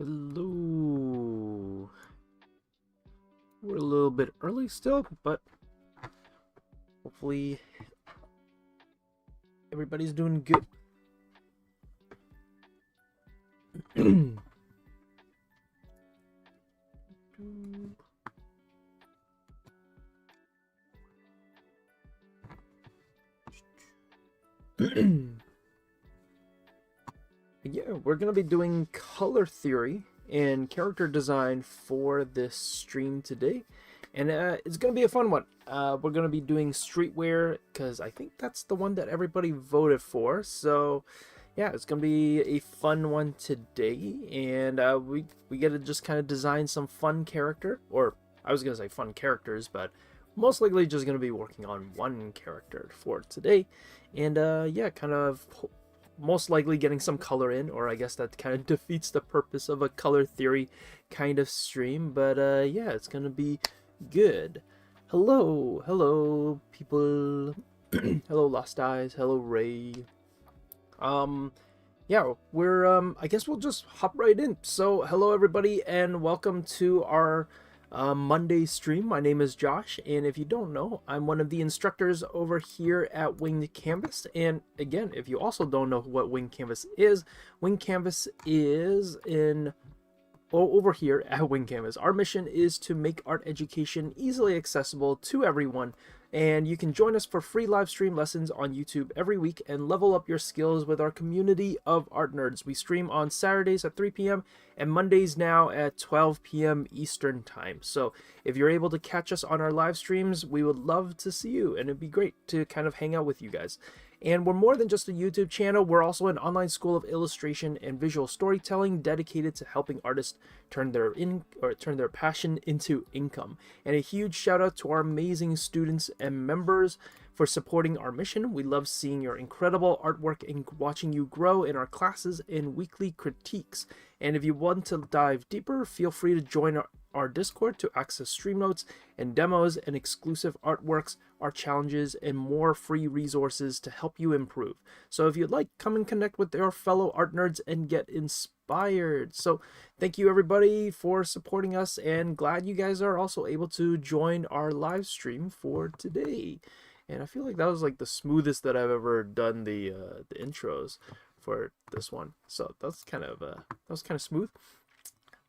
Hello. We're a little bit early still, but hopefully everybody's doing good. Yeah, we're going to be doing color theory and character design for this stream today. And it's going to be a fun one. We're going to be doing streetwear because I think that's the one that everybody voted for. So yeah, it's going to be a fun one today. And we get to just kind of design some fun character. Or I was going to say fun characters, but most likely just going to be working on one character for today. And yeah, kind of most likely getting some color in, or I guess that kind of defeats the purpose of a color theory kind of stream. But yeah, it's going to be good. Hello people. Hello Lost Eyes, hello Ray. Yeah, we're I guess we'll just hop right in. So hello everybody and welcome to our Monday stream. My name is Josh, and if you don't know, I'm one of the instructors over here at Winged Canvas. And again, if you also don't know what Winged Canvas is over here at Winged Canvas. Our mission is to make art education easily accessible to everyone, and you can join us for free live stream lessons on YouTube every week and level up your skills with our community of art nerds. We stream on Saturdays at 3 p.m. and Mondays now at 12 p.m. Eastern time. So if you're able to catch us on our live streams, we would love to see you, and it'd be great to kind of hang out with you guys. And we're more than just a YouTube channel. We're also an online school of illustration and visual storytelling dedicated to helping artists turn their passion into income. And a huge shout out to our amazing students and members for supporting our mission. We love seeing your incredible artwork and watching you grow in our classes and weekly critiques. And if you want to dive deeper, feel free to join our Discord to access stream notes and demos and exclusive artworks, our challenges, and more free resources to help you improve. So if you'd like, come and connect with our fellow art nerds and get inspired. So thank you everybody for supporting us, and glad you guys are also able to join our live stream for today. And I feel like that was like the smoothest that I've ever done the intros for this one. So that's kind of that was kind of smooth.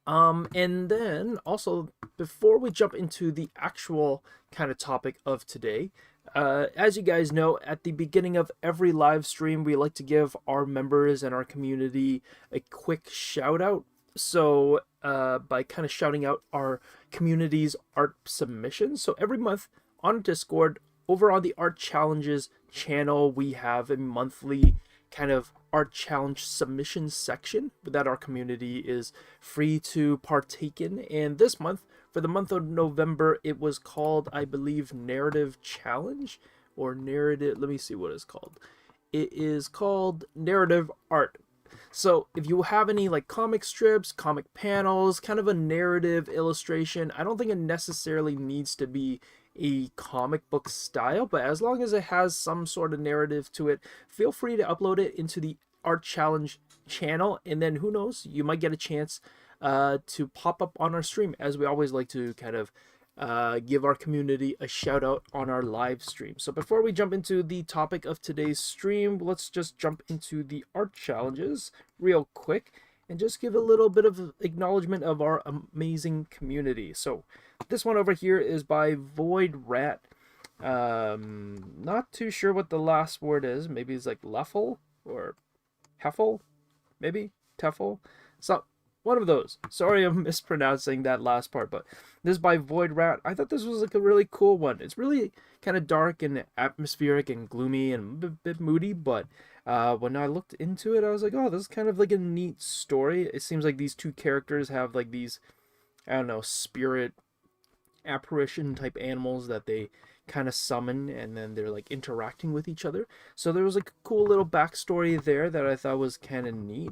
And then also, before we jump into the actual kind of topic of today, as you guys know, at the beginning of every live stream, we like to give our members and our community a quick shout out. So by kind of shouting out our community's art submissions. So every month on Discord, over on the Art Challenges channel, we have a monthly kind of art challenge submission section that our community is free to partake in. And this month, for the month of November, it was called, I believe, Narrative Challenge or Narrative. Let me see what it's called. It is called Narrative Art. So if you have any like comic strips, comic panels, kind of a narrative illustration, I don't think it necessarily needs to be a comic book style, but as long as it has some sort of narrative to it, feel free to upload it into the Art Challenge channel, and then who knows, you might get a chance to pop up on our stream, as we always like to kind of give our community a shout out on our live stream. So before we jump into the topic of today's stream, let's just jump into the art challenges real quick and just give a little bit of acknowledgement of our amazing community. So this one over here is by Void Rat. Not too sure what the last word is. Maybe it's like Leffel or Heffel, maybe Teffel. So one of those. Sorry I'm mispronouncing that last part, but this is by Void Rat. I thought this was like a really cool one. It's really kind of dark and atmospheric and gloomy and a bit moody, but when I looked into it, I was like, oh, this is kind of like a neat story. It seems like these two characters have like these, I don't know, spirit apparition type animals that they kind of summon, and then they're like interacting with each other. So there was like a cool little backstory there that I thought was kind of neat.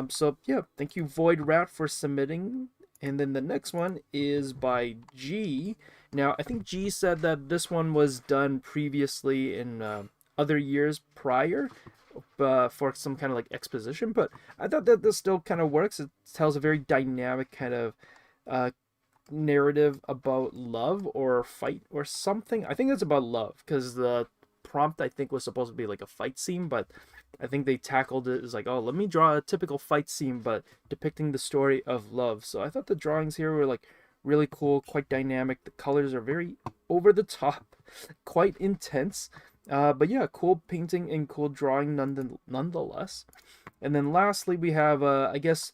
So yeah, thank you Void Rat for submitting. And then the next one is by G. Now I think G said that this one was done previously in other years prior for some kind of like exposition, but I thought that this still kind of works. It tells a very dynamic kind of narrative about love or fight or something. I think it's about love because the prompt I think was supposed to be like a fight scene, but I think they tackled it as like, oh, let me draw a typical fight scene, but depicting the story of love. So I thought the drawings here were like really cool, quite dynamic. The colors are very over the top, quite intense. But yeah, cool painting and cool drawing nonetheless. And then lastly, we have, I guess,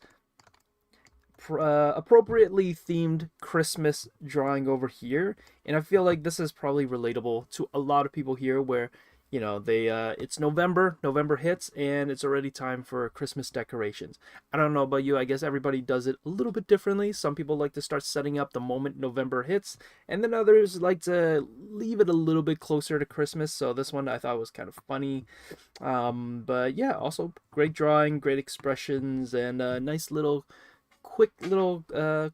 appropriately themed Christmas drawing over here. And I feel like this is probably relatable to a lot of people here where, you know, it's November hits, and it's already time for Christmas decorations. I don't know about you, I guess everybody does it a little bit differently. Some people like to start setting up the moment November hits, and then others like to leave it a little bit closer to Christmas. So this one I thought was kind of funny. But yeah, also great drawing, great expressions, and a nice little, quick little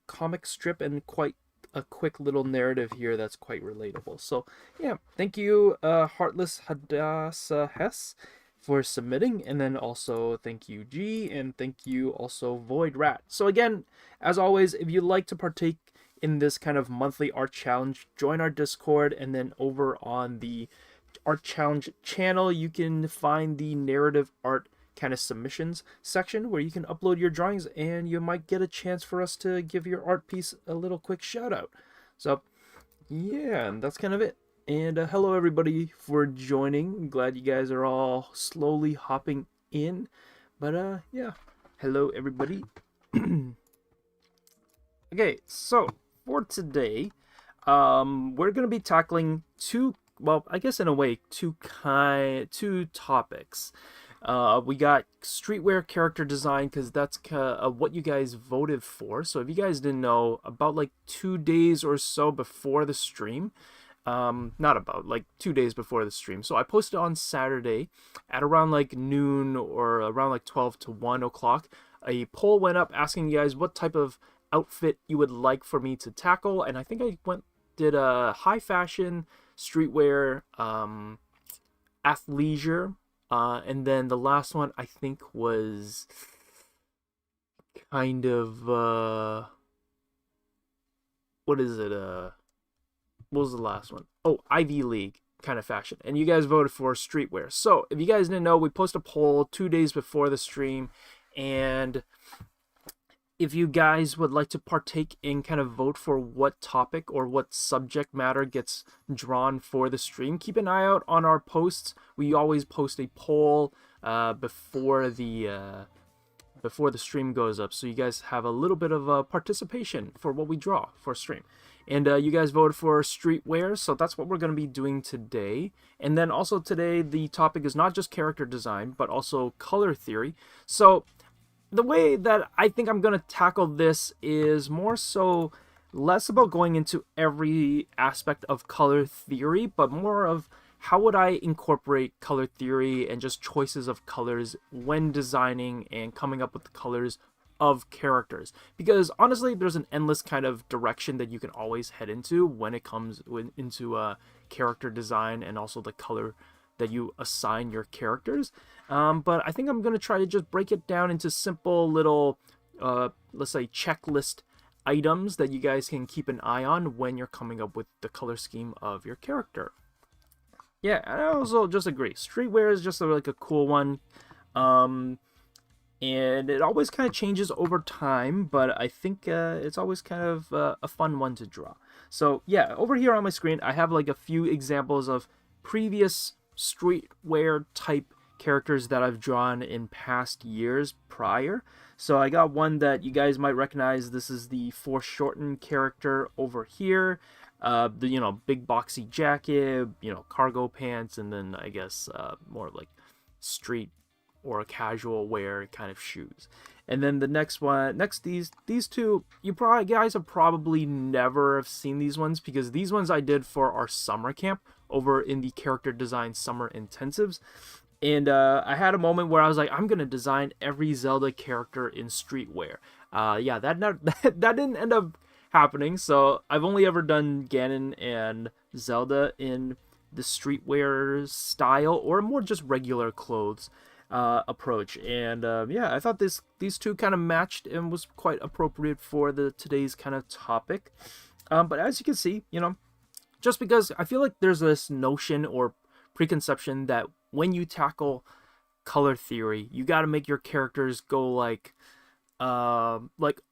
comic strip, and quite a quick little narrative here that's quite relatable. So yeah, thank you Heartless Hadassah Hess for submitting, and then also thank you G, and thank you also Void Rat. So again, as always, if you'd like to partake in this kind of monthly art challenge, join our Discord, and then over on the art challenge channel you can find the narrative art kind of submissions section where you can upload your drawings, and you might get a chance for us to give your art piece a little quick shout out. So yeah, that's kind of it. And hello everybody for joining. I'm glad you guys are all slowly hopping in, but yeah, hello everybody. Okay, so for today we're gonna be tackling two, well, I guess in a way two topics. We got streetwear character design, because that's what you guys voted for. So if you guys didn't know, about like 2 days or so before the stream, not about, like 2 days before the stream, so I posted on Saturday at around like noon, or around like 12 to 1 o'clock, a poll went up asking you guys what type of outfit you would like for me to tackle, and I think I did a high fashion, streetwear, athleisure, and then the last one I think was kind of what is it? What was the last one? Oh, Ivy League kind of fashion. And you guys voted for streetwear. So if you guys didn't know, we posted a poll 2 days before the stream, and if you guys would like to partake in kind of vote for what topic or what subject matter gets drawn for the stream, keep an eye out on our posts. We always post a poll before the stream goes up, so you guys have a little bit of participation for what we draw for stream. And you guys voted for streetwear, so that's what we're going to be doing today. And then also today, the topic is not just character design, but also color theory. So the way that I think I'm going to tackle this is more so less about going into every aspect of color theory, but more of how would I incorporate color theory and just choices of colors when designing and coming up with the colors of characters. Because honestly, there's an endless kind of direction that you can always head into when it comes into character design, and also the color that you assign your characters. But I think I'm going to try to just break it down into simple little, let's say, checklist items that you guys can keep an eye on when you're coming up with the color scheme of your character. Yeah, I also just agree. Streetwear is just like a cool one. And it always kind of changes over time, but I think it's always kind of a fun one to draw. So yeah, over here on my screen, I have like a few examples of previous streetwear type characters that I've drawn in past years prior. So I got one that you guys might recognize. This is the foreshortened character over here. The big boxy jacket, cargo pants, and then I guess more like street or casual wear kind of shoes. And then the next these two, guys have probably never have seen these ones, because these ones I did for our summer camp over in the character design summer intensives. And I had a moment where I was like, I'm gonna design every Zelda character in streetwear. Yeah, that didn't end up happening. So I've only ever done Ganon and Zelda in the streetwear style or more just regular clothes approach. And yeah, I thought these two kind of matched and was quite appropriate for today's kind of topic. But as you can see, you know, just because I feel like there's this notion or preconception that when you tackle color theory, you got to make your characters go like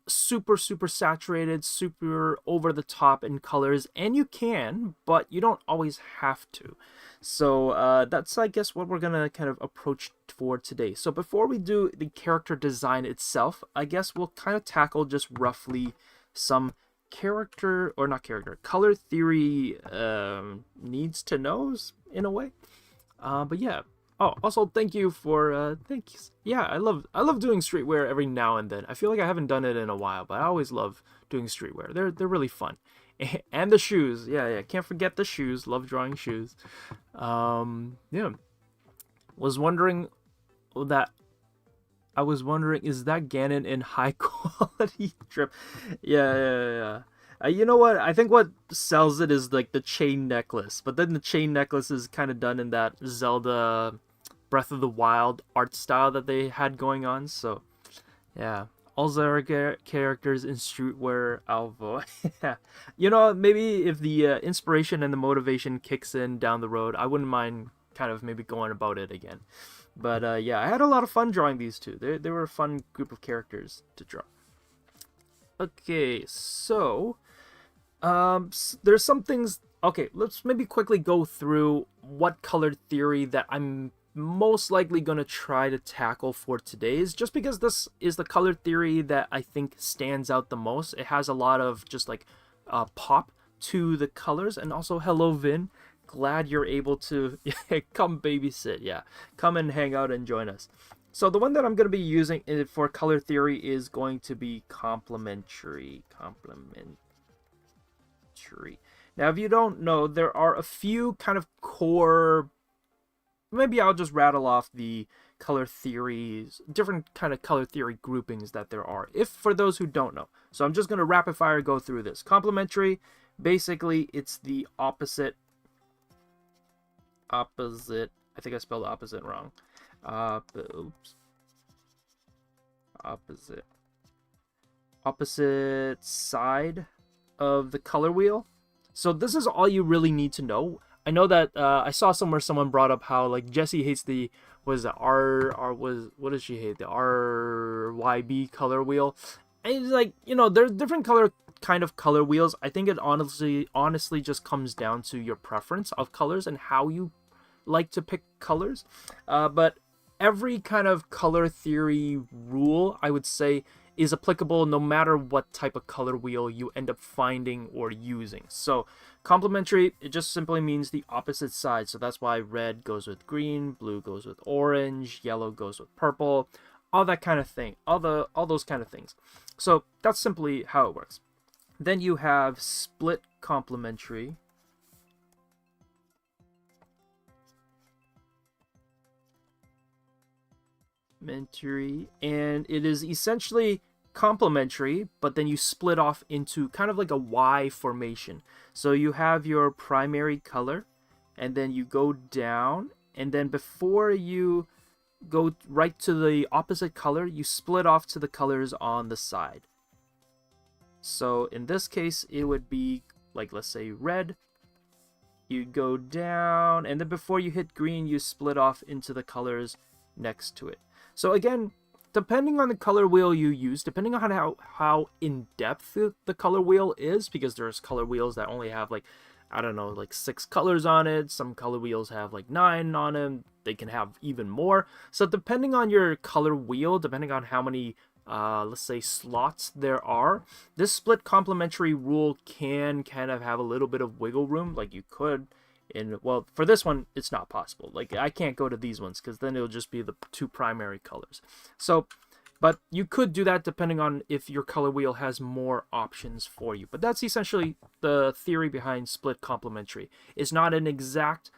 super saturated, super over the top in colors, and you can, but you don't always have to. So that's, I guess, what we're gonna kind of approach for today. So before we do the character design itself, I guess we'll kind of tackle just roughly some color theory needs to knows in a way. But yeah. Oh, also thank you for thanks. Yeah, I love doing streetwear every now and then. I feel like I haven't done it in a while, but I always love doing streetwear. They're really fun. And the shoes. Yeah, can't forget the shoes. Love drawing shoes. Yeah. Was wondering is that Ganon in high quality drip? Yeah. You know what? I think what sells it is like the chain necklace, but then the chain necklace is kind of done in that Zelda Breath of the Wild art style that they had going on. So yeah, all Zelda characters in streetwear alvo. You know, maybe if the inspiration and the motivation kicks in down the road, I wouldn't mind kind of maybe going about it again. But yeah, I had a lot of fun drawing these two. They were a fun group of characters to draw. Okay, so there's some things. Okay, let's maybe quickly go through what color theory that I'm most likely going to try to tackle for today's, just because this is the color theory that I think stands out the most. It has a lot of just like pop to the colors. And also, hello Vin, glad you're able to come babysit. Yeah, come and hang out and join us. So the one that I'm going to be using for color theory is going to be complementary. Now, if you don't know, there are a few kind of core. Maybe I'll just rattle off the color theories, different kind of color theory groupings that there are, if for those who don't know. So I'm just going to rapid fire go through this. Complementary, basically, it's the opposite. I think I spelled opposite wrong. Opposite side of the color wheel. So this is all you really need to know. I know that I saw somewhere someone brought up how like Jessie hates the what does she hate? The RYB color wheel. And it's like, you know, there's different kind of color wheels. I think it honestly just comes down to your preference of colors and how you like to pick colors. But every kind of color theory rule, I would say, is applicable no matter what type of color wheel you end up finding or using. So complementary, it just simply means the opposite side. So that's why red goes with green, blue goes with orange, yellow goes with purple, all that kind of thing, all those kind of things. So that's simply how it works. Then you have split complementary. And it is essentially complementary, but then you split off into kind of like a Y formation. So you have your primary color, and then you go down, and then before you go right to the opposite color, you split off to the colors on the side. So in this case, it would be like, let's say red. You go down, and then before you hit green, you split off into the colors next to it. So again, depending on the color wheel you use, depending on how in-depth the color wheel is, because there's color wheels that only have like, I don't know, like 6 colors on it. Some color wheels have like 9 on them. They can have even more. So depending on your color wheel, depending on how many, let's say, slots there are, this split complementary rule can kind of have a little bit of wiggle room. Like you could, well, for this one, it's not possible. Like I can't go to these ones because then it'll just be the 2 primary colors. So, but you could do that depending on if your color wheel has more options for you. But that's essentially the theory behind split complementary. It's not an exact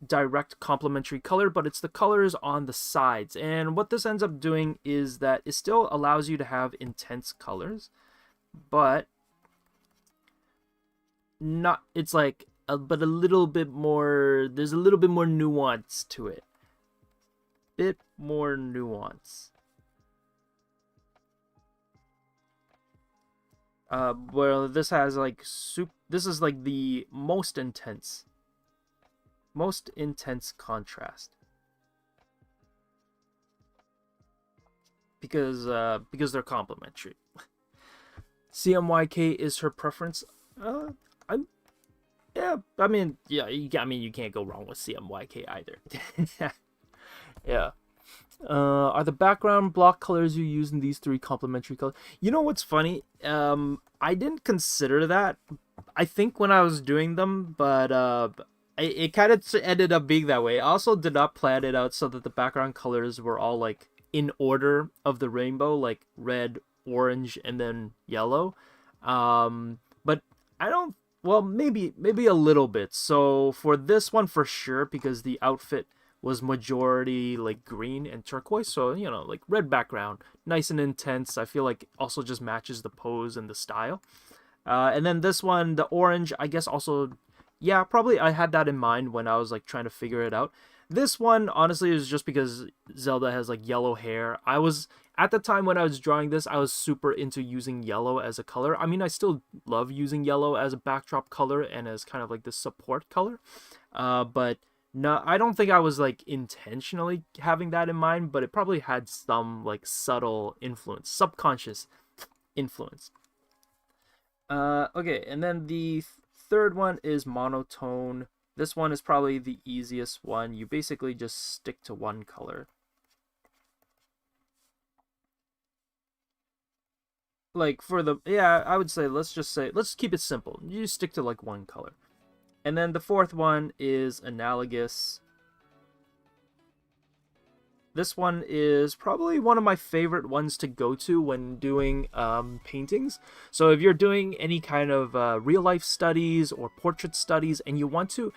direct complementary color, but it's the colors on the sides. And what this ends up doing is that it still allows you to have intense colors, but not, it's like but a little bit more, there's a little bit more nuance to it. Bit more nuance. Well, this has like this is like the most intense contrast. Because they're complementary. CMYK is her preference. Yeah, I mean, you can't go wrong with CMYK either. Yeah. Are the background block colors you use in these three complementary colors? You know what's funny? I didn't consider that. I think when I was doing them, but it kind of ended up being that way. I also did not plan it out so that the background colors were all like in order of the rainbow, like red, orange, and then yellow. But I don't. Well, maybe a little bit. So for this one, for sure, because the outfit was majority like green and turquoise, so you know, like red background, nice and intense. I feel like also just matches the pose and the style. And then this one, the orange, I guess also, yeah, probably I had that in mind when I was like trying to figure it out. This one, honestly, is just because Zelda has like yellow hair. I was, at the time when I was drawing this, I was super into using yellow as a color. I mean, I still love using yellow as a backdrop color and as kind of like the support color. But no, I don't think I was like intentionally having that in mind, but it probably had some like subtle influence, subconscious influence. Okay, and then the third one is monotone. This one is probably the easiest one. You basically just stick to one color. Like for the, yeah, I would say, let's keep it simple. You just stick to like one color. And then the fourth one is analogous. This one is probably one of my favorite ones to go to when doing paintings. So if you're doing any kind of real life studies or portrait studies and you want to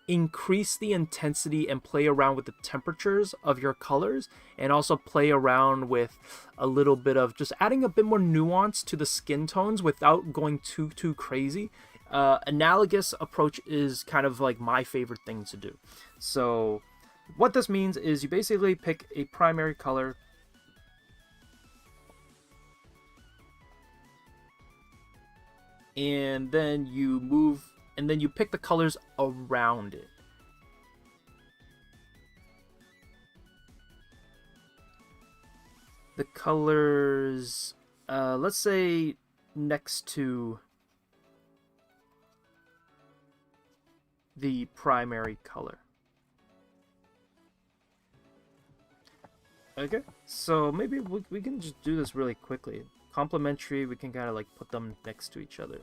increase the intensity and play around with the temperatures of your colors, and also play around with a little bit of just adding a bit more nuance to the skin tones without going too crazy, analogous approach is kind of like my favorite thing to do. So what this means is you basically pick a primary color, and then you move, and then you pick the colors around it. The colors, let's say next to the primary color. Okay, so maybe we can just do this really quickly. Complementary, we can kind of like put them next to each other.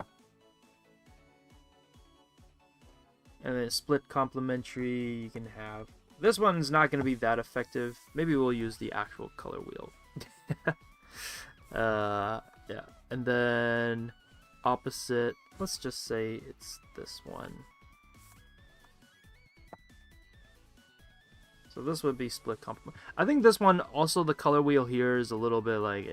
And then split complementary, you can have... This one's not going to be that effective. Maybe we'll use the actual color wheel. Yeah. And then opposite, let's just say it's this one. So this would be split complement. I think this one also, the color wheel here is a little bit like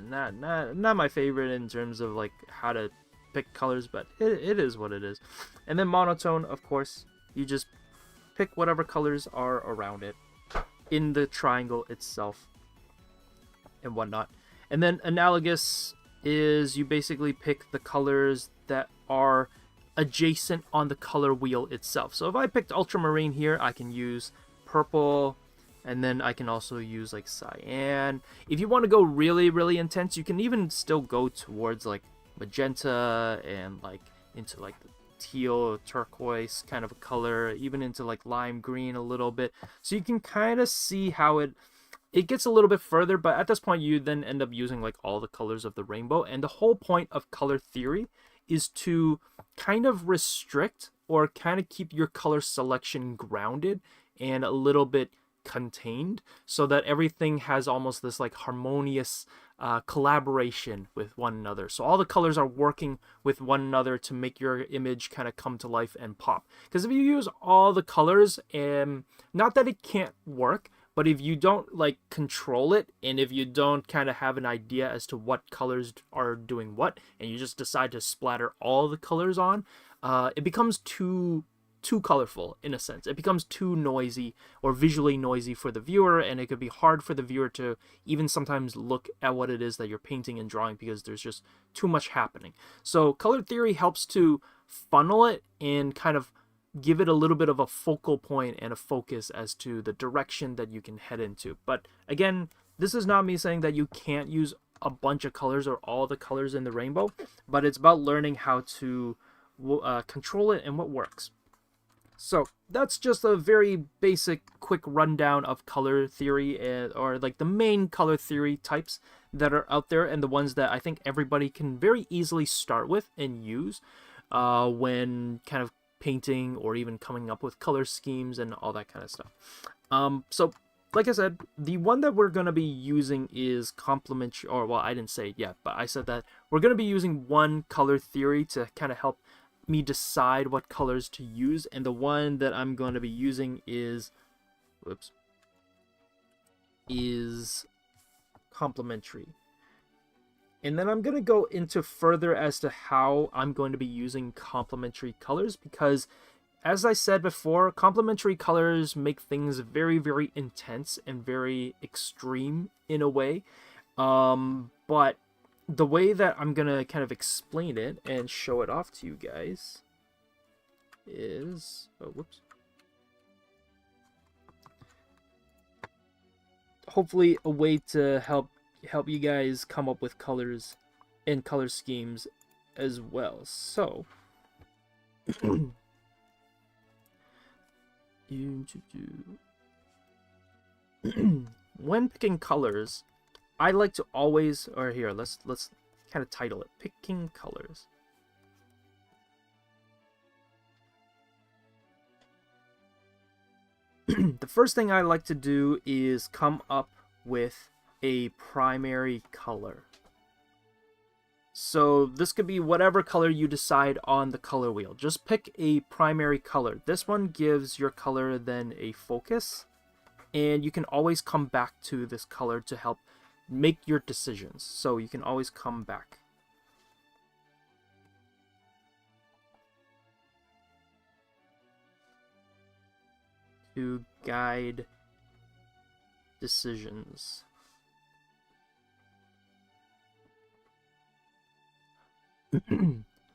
not my favorite in terms of like how to pick colors, but it is what it is. And then monotone, of course, you just pick whatever colors are around it in the triangle itself and whatnot. And then analogous is you basically pick the colors that are adjacent on the color wheel itself. So if I picked ultramarine here, I can use purple, and then I can also use like cyan. If you want to go really intense, you can even still go towards like magenta and like into like the teal, turquoise kind of a color, even into like lime green a little bit. So you can kind of see how it gets a little bit further, but at this point you then end up using like all the colors of the rainbow. And the whole point of color theory is to kind of restrict or kind of keep your color selection grounded and a little bit contained, so that everything has almost this like harmonious collaboration with one another. So all the colors are working with one another to make your image kind of come to life and pop. Because if you use all the colors, not that it can't work, but if you don't like control it, and if you don't kind of have an idea as to what colors are doing what, and you just decide to splatter all the colors on, it becomes too colorful in a sense. It becomes too noisy or visually noisy for the viewer, and it could be hard for the viewer to even sometimes look at what it is that you're painting and drawing because there's just too much happening. So color theory helps to funnel it and kind of give it a little bit of a focal point and a focus as to the direction that you can head into. But again, this is not me saying that you can't use a bunch of colors or all the colors in the rainbow, but it's about learning how to control it and what works. So that's just a very basic quick rundown of color theory, or like the main color theory types that are out there, and the ones that I think everybody can very easily start with and use when kind of painting or even coming up with color schemes and all that kind of stuff. So like I said, the one that we're going to be using is complementary, or well, I didn't say it yet, but I said that we're going to be using one color theory to kind of help me decide what colors to use, and the one that I'm going to be using is complementary. And then I'm going to go into further as to how I'm going to be using complementary colors, because as I said before, complementary colors make things very, very intense and very extreme in a way. But the way that I'm going to kind of explain it and show it off to you guys is... hopefully a way to help you guys come up with colors and color schemes as well. So... when picking colors, I like to always, or here, let's kind of title it, Picking Colors. The first thing I like to do is come up with a primary color. So this could be whatever color you decide on the color wheel. Just pick a primary color. This one gives your color then a focus, and you can always come back to this color to help make your decisions. So you can always come back. To guide decisions.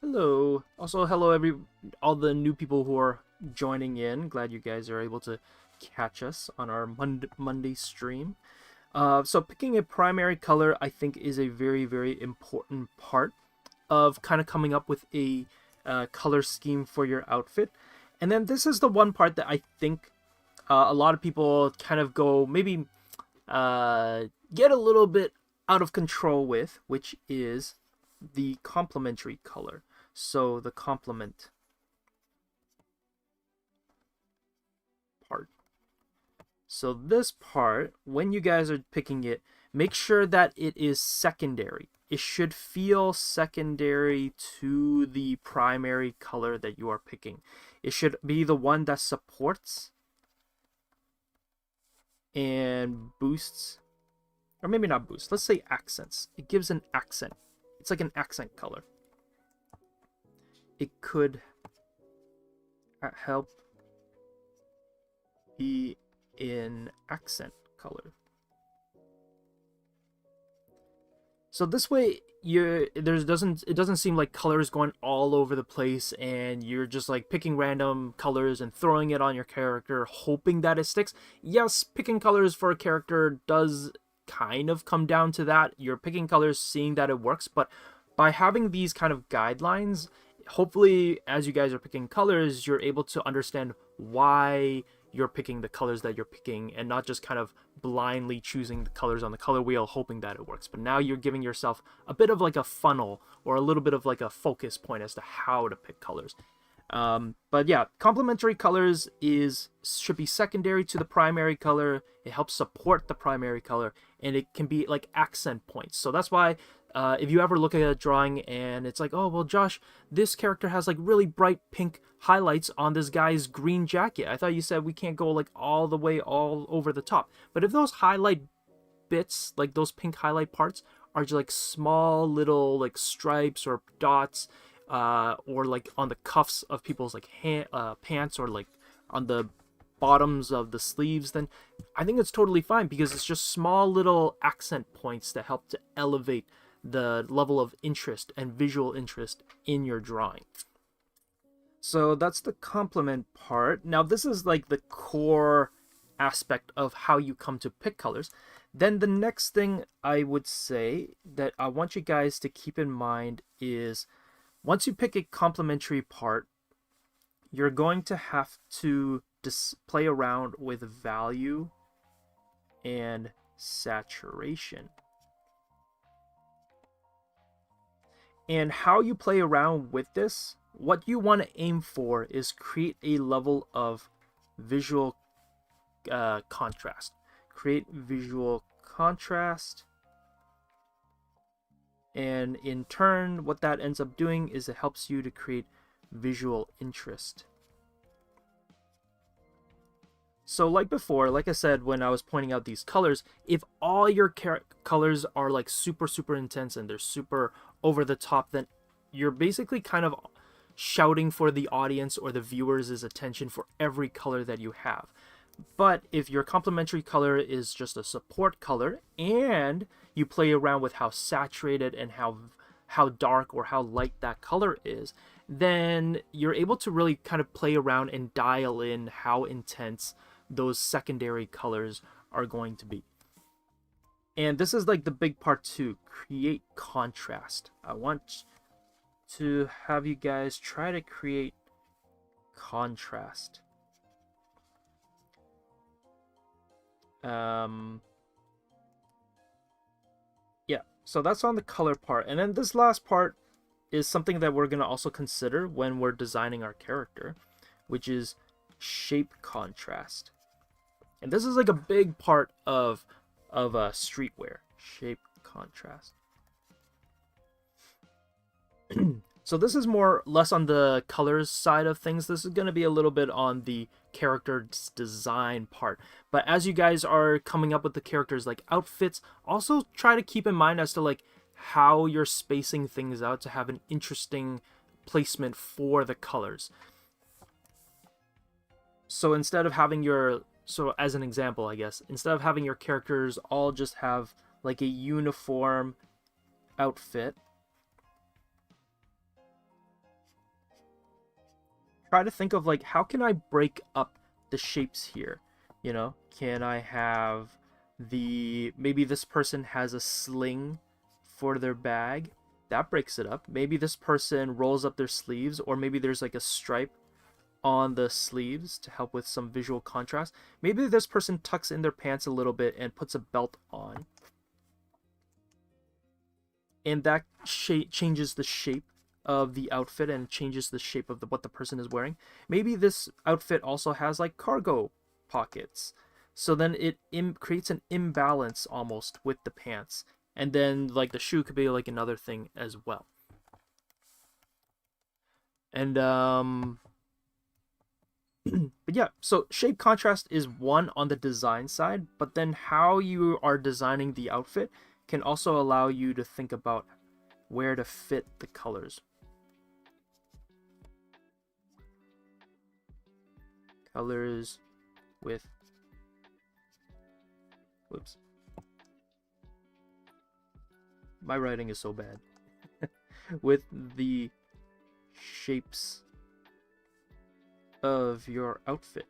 Hello. Also, hello all the new people who are joining in. Glad you guys are able to catch us on our Monday stream. So picking a primary color, I think, is a very, very important part of kind of coming up with a color scheme for your outfit. And then this is the one part that I think a lot of people kind of go maybe get a little bit out of control with, which is the complementary color. So the complement part. So this part, when you guys are picking it, make sure that it is secondary. It should feel secondary to the primary color that you are picking. It should be the one that supports and boosts, or maybe not boosts, let's say accents. It gives an accent. It's like an accent color. It could help be in accent color. So this way it doesn't seem like colors going all over the place and you're just like picking random colors and throwing it on your character hoping that it sticks. Yes, picking colors for a character does kind of come down to that. You're picking colors, seeing that it works, but by having these kind of guidelines, hopefully as you guys are picking colors, you're able to understand why you're picking the colors that you're picking and not just kind of blindly choosing the colors on the color wheel hoping that it works. But now you're giving yourself a bit of like a funnel or a little bit of like a focus point as to how to pick colors. But yeah, complementary colors should be secondary to the primary color. It helps support the primary color, and it can be like accent points. So that's why if you ever look at a drawing and it's like, oh, well, Josh, this character has like really bright pink highlights on this guy's green jacket. I thought you said we can't go like all the way all over the top. But if those highlight bits, like those pink highlight parts, are just like small little like stripes or dots or like on the cuffs of people's like pants, or like on the bottoms of the sleeves, then I think it's totally fine, because it's just small little accent points that help to elevate the level of interest and visual interest in your drawing. So that's the complement part. Now this is like the core aspect of how you come to pick colors. Then the next thing I would say that I want you guys to keep in mind is, once you pick a complementary part, you're going to have to play around with value and saturation. And how you play around with this, what you want to aim for is create a level of visual contrast. Create visual contrast. And in turn, what that ends up doing is it helps you to create visual interest. So like before, like I said when I was pointing out these colors, if all your colors are like super intense and they're super over the top, then you're basically kind of shouting for the audience or the viewers' attention for every color that you have. But if your complementary color is just a support color, and you play around with how saturated and how dark or how light that color is, then you're able to really kind of play around and dial in how intense those secondary colors are going to be. And this is like the big part too, create contrast. I want to have you guys try to create contrast. Yeah, so that's on the color part. And then this last part is something that we're going to also consider when we're designing our character, which is shape contrast. And this is like a big part of streetwear, shape contrast. So this is more less on the colors side of things. This is going to be a little bit on the character's design part. But as you guys are coming up with the characters like outfits, also try to keep in mind as to like how you're spacing things out to have an interesting placement for the colors. So instead of having your, so as an example, I guess, instead of having your characters all just have like a uniform outfit, try to think of like, how can I break up the shapes here? You know, can I have maybe this person has a sling for their bag, that breaks it up. Maybe this person rolls up their sleeves, or maybe there's like a stripe on the sleeves to help with some visual contrast. Maybe this person tucks in their pants a little bit and puts a belt on, and that changes the shape of the outfit and changes the shape of what the person is wearing. Maybe this outfit also has like cargo pockets, so then it creates an imbalance almost with the pants, and then like the shoe could be like another thing as well. And but yeah, so shape contrast is one on the design side, but then how you are designing the outfit can also allow you to think about where to fit the colors. Colors with, whoops, my writing is so bad. With the shapes of your outfit.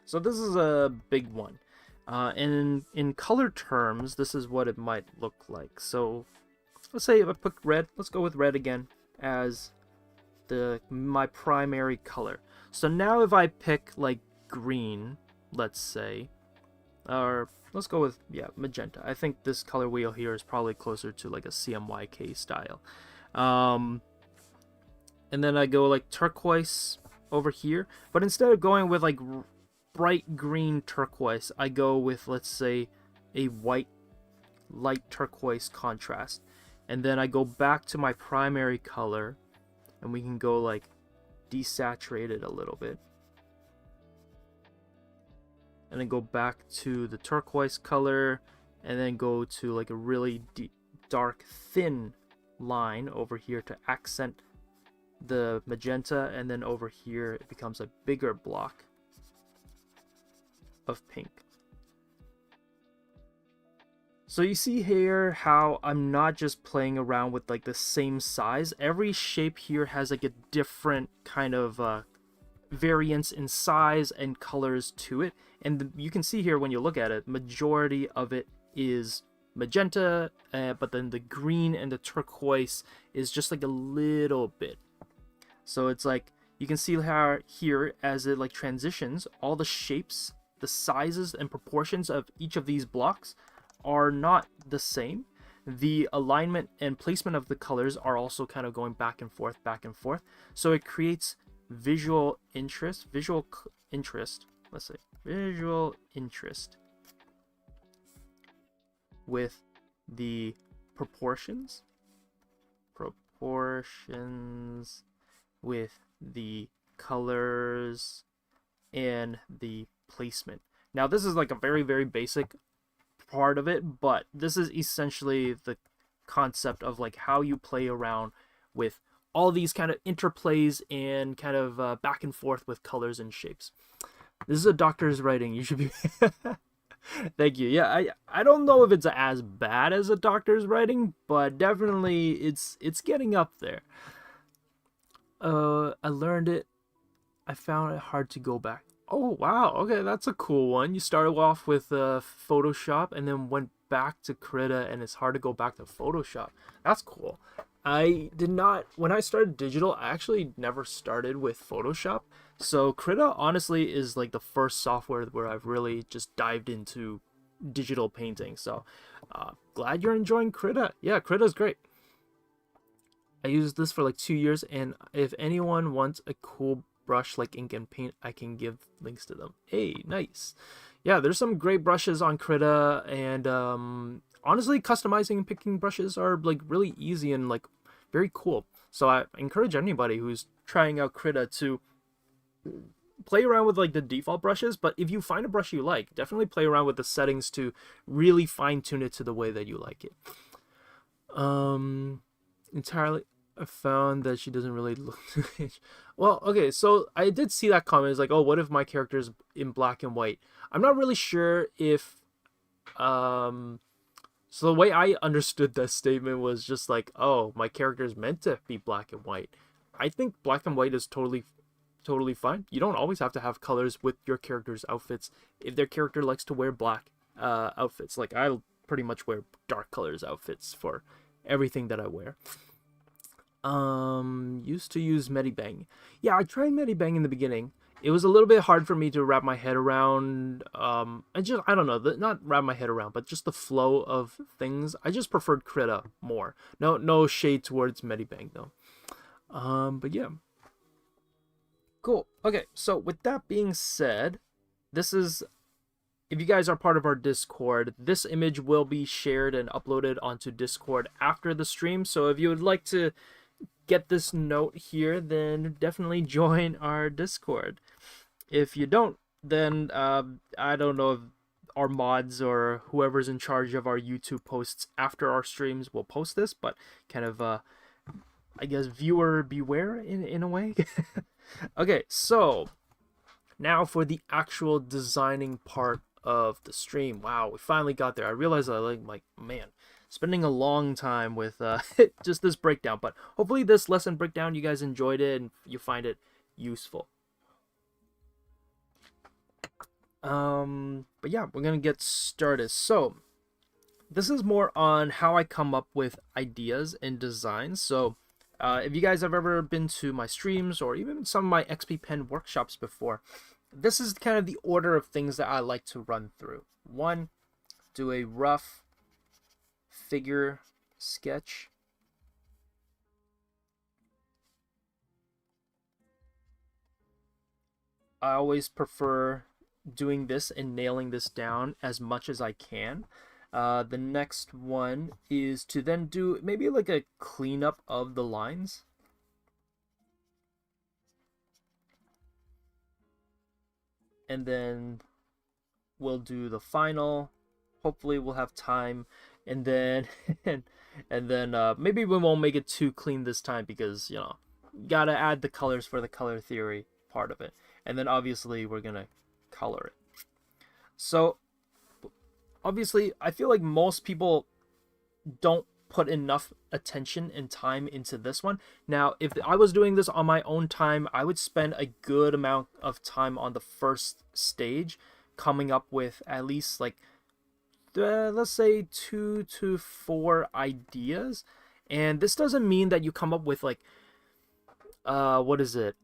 So this is a big one. And in color terms, this is what it might look like. So let's say if I pick red, let's go with red again as my primary color. So now if I pick like green, let's say, or let's go with, yeah, magenta. I think this color wheel here is probably closer to like a CMYK style. And then I go like turquoise over here, but instead of going with like bright green turquoise, I go with, let's say, a white light turquoise contrast. And then I go back to my primary color, and we can go like desaturate it a little bit, and then go back to the turquoise color, and then go to like a really dark thin line over here to accent the magenta, and then over here it becomes a bigger block of pink. So you see here how I'm not just playing around with like the same size. Every shape here has like a different kind of variance in size and colors to it, and you can see here when you look at it, majority of it is magenta, but then the green and the turquoise is just like a little bit. So it's like you can see how here as it like transitions, all the shapes, the sizes and proportions of each of these blocks are not the same. The alignment and placement of the colors are also kind of going back and forth, so it creates visual interest, let's say visual interest with the proportions with the colors and the placement. Now this is like a very, very basic part of it, but this is essentially the concept of like how you play around with all these kind of interplays and kind of back and forth with colors and shapes. This is a doctor's writing. You should be thank you. Yeah, I don't know if it's as bad as a doctor's writing, but definitely it's getting up there. I learned it. I found it hard to go back. Oh wow, okay, that's a cool one. You started off with Photoshop and then went back to Krita, and it's hard to go back to Photoshop. That's cool. I did not, when I started digital, I actually never started with Photoshop. So Krita honestly is like the first software where I've really just dived into digital painting. So glad you're enjoying Krita. Yeah, Krita's great. I used this for like 2 years, and if anyone wants a cool brush like ink and paint, I can give links to them. Hey, nice. Yeah, there's some great brushes on Krita, and honestly, customizing and picking brushes are like really easy and like very cool. So I encourage anybody who's trying out Krita to play around with like the default brushes, but if you find a brush you like, definitely play around with the settings to really fine tune it to the way that you like it. Entirely, I found that she doesn't really look well, okay, so I did see that comment. It's like, oh, what if my character's in black and white? I'm not really sure if so the way I understood that statement was just like, oh, my character is meant to be black and white. I think black and white is totally fine. You don't always have to have colors with your character's outfits. If their character likes to wear black outfits, like I pretty much wear dark colors outfits for everything that I wear. Used to use Medibang. Yeah, I tried Medibang in the beginning. It was a little bit hard for me to wrap my head around. I don't know, not wrap my head around, but just the flow of things. I just preferred Krita more. No shade towards Medibang though. But yeah. Cool. Okay, so with that being said, this is, if you guys are part of our Discord, this image will be shared and uploaded onto Discord after the stream. So if you would like to get this note here, then definitely join our Discord. If you don't, then I don't know if our mods or whoever's in charge of our YouTube posts after our streams will post this, but kind of I guess viewer beware in a way. Okay, so now for the actual designing part of the stream. Wow, we finally got there. I realized I like man, spending a long time with just this breakdown, but hopefully this lesson breakdown you guys enjoyed it and you find it useful. But yeah, we're gonna get started. So this is more on how I come up with ideas and designs. So if you guys have ever been to my streams or even some of my XPPen workshops before, this is kind of the order of things that I like to run through. 1, do a rough figure sketch. I always prefer doing this and nailing this down as much as I can. The next one is to then do maybe like a cleanup of the lines. And then we'll do the final. Hopefully we'll have time and then and then maybe we won't make it too clean this time because, you know, gotta add the colors for the color theory part of it. And then obviously we're gonna color it. So obviously I feel like most people don't put enough attention and time into this one. Now, if I was doing this on my own time, I would spend a good amount of time on the first stage, coming up with at least like let's say 2 to 4 ideas. And this doesn't mean that you come up with like what is it,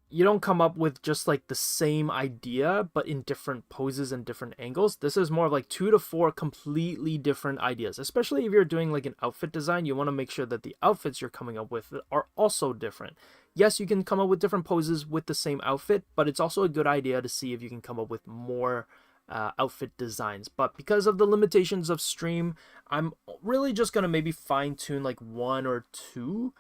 you don't come up with just like the same idea but in different poses and different angles. This is more of like 2 to 4 completely different ideas. Especially if you're doing like an outfit design, you want to make sure that the outfits you're coming up with are also different. Yes, you can come up with different poses with the same outfit, but it's also a good idea to see if you can come up with more outfit designs. But because of the limitations of stream, I'm really just gonna maybe fine-tune like 1 or 2,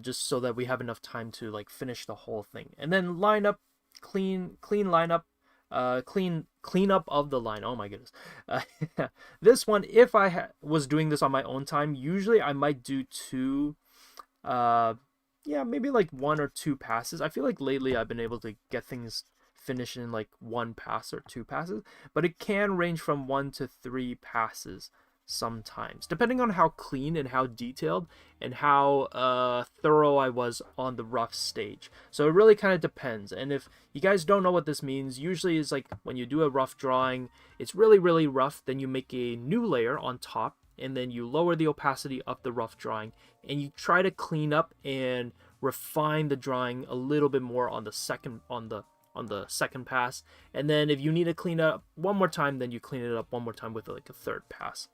just so that we have enough time to like finish the whole thing. And then line up, clean lineup, clean up of the line. Oh my goodness. This one, if I was doing this on my own time, usually I might do 2, yeah, maybe like 1 or 2 passes. I feel like lately I've been able to get things finished in like 1 pass or 2 passes, but it can range from 1 to 3 passes sometimes, depending on how clean and how detailed and how thorough I was on the rough stage. So it really kind of depends. And if you guys don't know what this means, usually it's like when you do a rough drawing, it's really rough, then you make a new layer on top, and then you lower the opacity of the rough drawing, and you try to clean up and refine the drawing a little bit more on the second pass. And then if you need to clean it up one more time, then you clean it up one more time with like a 3rd pass.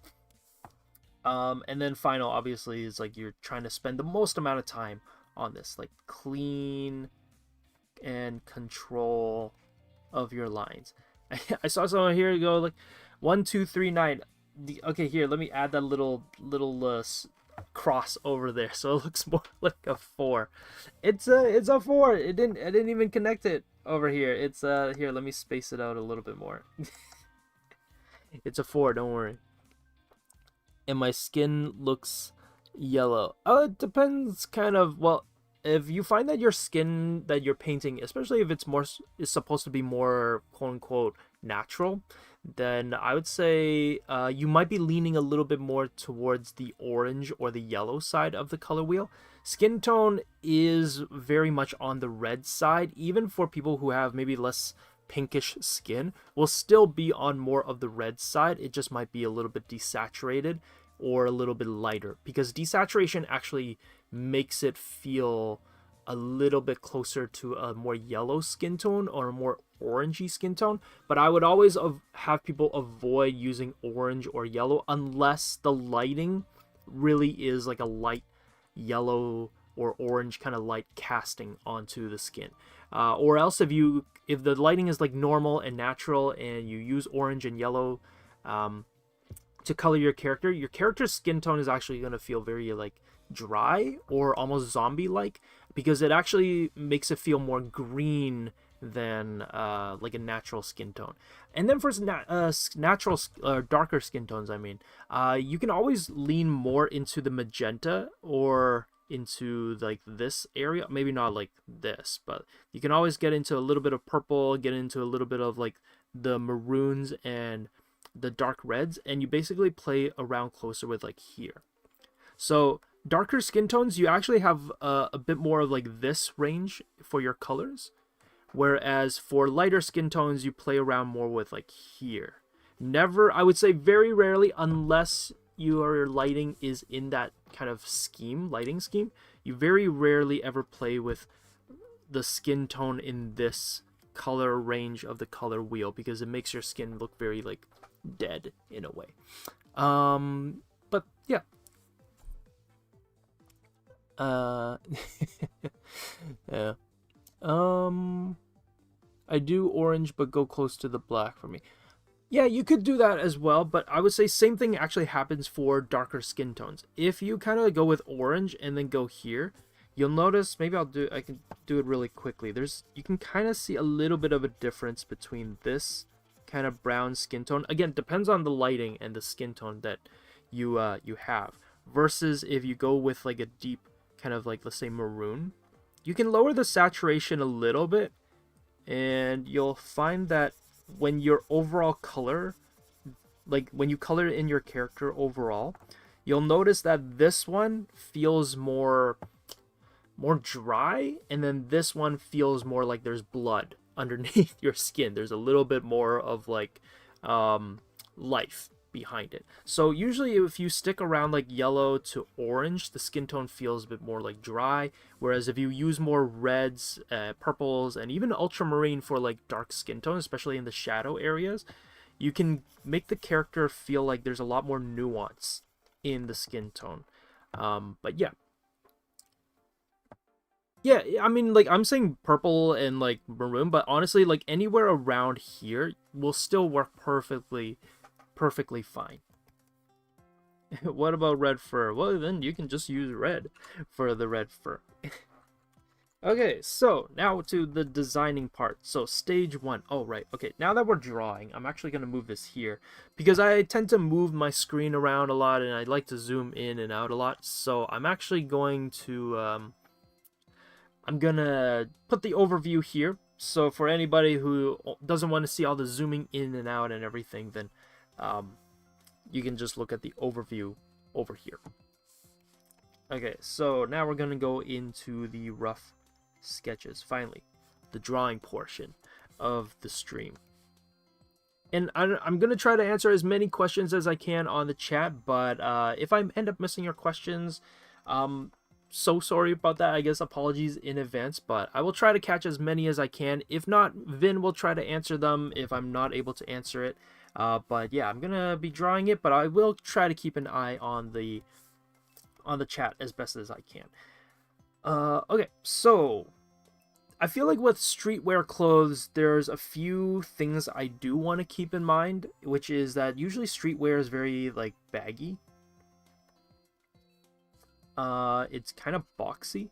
And then final, obviously, is like you're trying to spend the most amount of time on this, like clean and control of your lines. I saw someone here go like 1 2 3 9. Okay, here, let me add that little cross over there so it looks more like a 4. It's a 4. I didn't even connect it over here. It's here, let me space it out a little bit more. It's a 4, don't worry. And my skin looks yellow. It depends kind of. Well, if you find that your skin that you're painting, especially if it's supposed to be more quote unquote natural, then I would say you might be leaning a little bit more towards the orange or the yellow side of the color wheel. Skin tone is very much on the red side, even for people who have maybe less pinkish skin, will still be on more of the red side. It just might be a little bit desaturated or a little bit lighter, because desaturation actually makes it feel a little bit closer to a more yellow skin tone or a more orangey skin tone. But I would always have people avoid using orange or yellow unless the lighting really is like a light yellow or orange kind of light casting onto the skin. Or else if the lighting is like normal and natural and you use orange and yellow to color your character's skin tone is actually going to feel very like dry or almost zombie like, because it actually makes it feel more green than like a natural skin tone. And then for natural darker skin tones, I mean, you can always lean more into the magenta or into like this area, maybe not like this, but you can always get into a little bit of purple, get into a little bit of like the maroons and the dark reds, and you basically play around closer with like here. So darker skin tones, you actually have a bit more of like this range for your colors, whereas for lighter skin tones you play around more with like here. Never, I would say very rarely, unless your lighting is in that kind of lighting scheme, you very rarely ever play with the skin tone in this color range of the color wheel, because it makes your skin look very like dead in a way. But yeah. Yeah. I do orange but go close to the black for me. Yeah, you could do that as well, but I would say same thing actually happens for darker skin tones. If you kind of go with orange and then go here, you'll notice, maybe I can do it really quickly. You can kind of see a little bit of a difference between this kind of brown skin tone. Again, depends on the lighting and the skin tone that you have. Versus if you go with like a deep kind of like, let's say, maroon, you can lower the saturation a little bit, and you'll find that when your overall color, like when you color in your character overall, you'll notice that this one feels more dry, and then this one feels more like there's blood underneath your skin. There's a little bit more of like life behind it. So usually if you stick around like yellow to orange, the skin tone feels a bit more like dry, whereas if you use more reds, purples, and even ultramarine for like dark skin tone, especially in the shadow areas, you can make the character feel like there's a lot more nuance in the skin tone. But yeah, I mean, like, I'm saying purple and like maroon, but honestly, like anywhere around here will still work perfectly fine. What about red fur? Well, then you can just use red for the red fur. Okay, so now to the designing part. So stage 1. Oh, right. Okay, now that we're drawing, I'm actually going to move this here because I tend to move my screen around a lot and I like to zoom in and out a lot. So I'm actually going to I'm gonna put the overview here. So for anybody who doesn't want to see all the zooming in and out and everything, then you can just look at the overview over here. Okay, so now we're gonna go into the rough sketches. Finally, the drawing portion of the stream. And I'm gonna try to answer as many questions as I can on the chat, but if I end up missing your questions, so sorry about that. I guess apologies in advance, but I will try to catch as many as I can. If not, Vin will try to answer them if I'm not able to answer it. But yeah, I'm gonna be drawing it, but I will try to keep an eye on the chat as best as I can. Okay, so I feel like with streetwear clothes, there's a few things I do want to keep in mind, which is that usually streetwear is very like baggy. It's kind of boxy.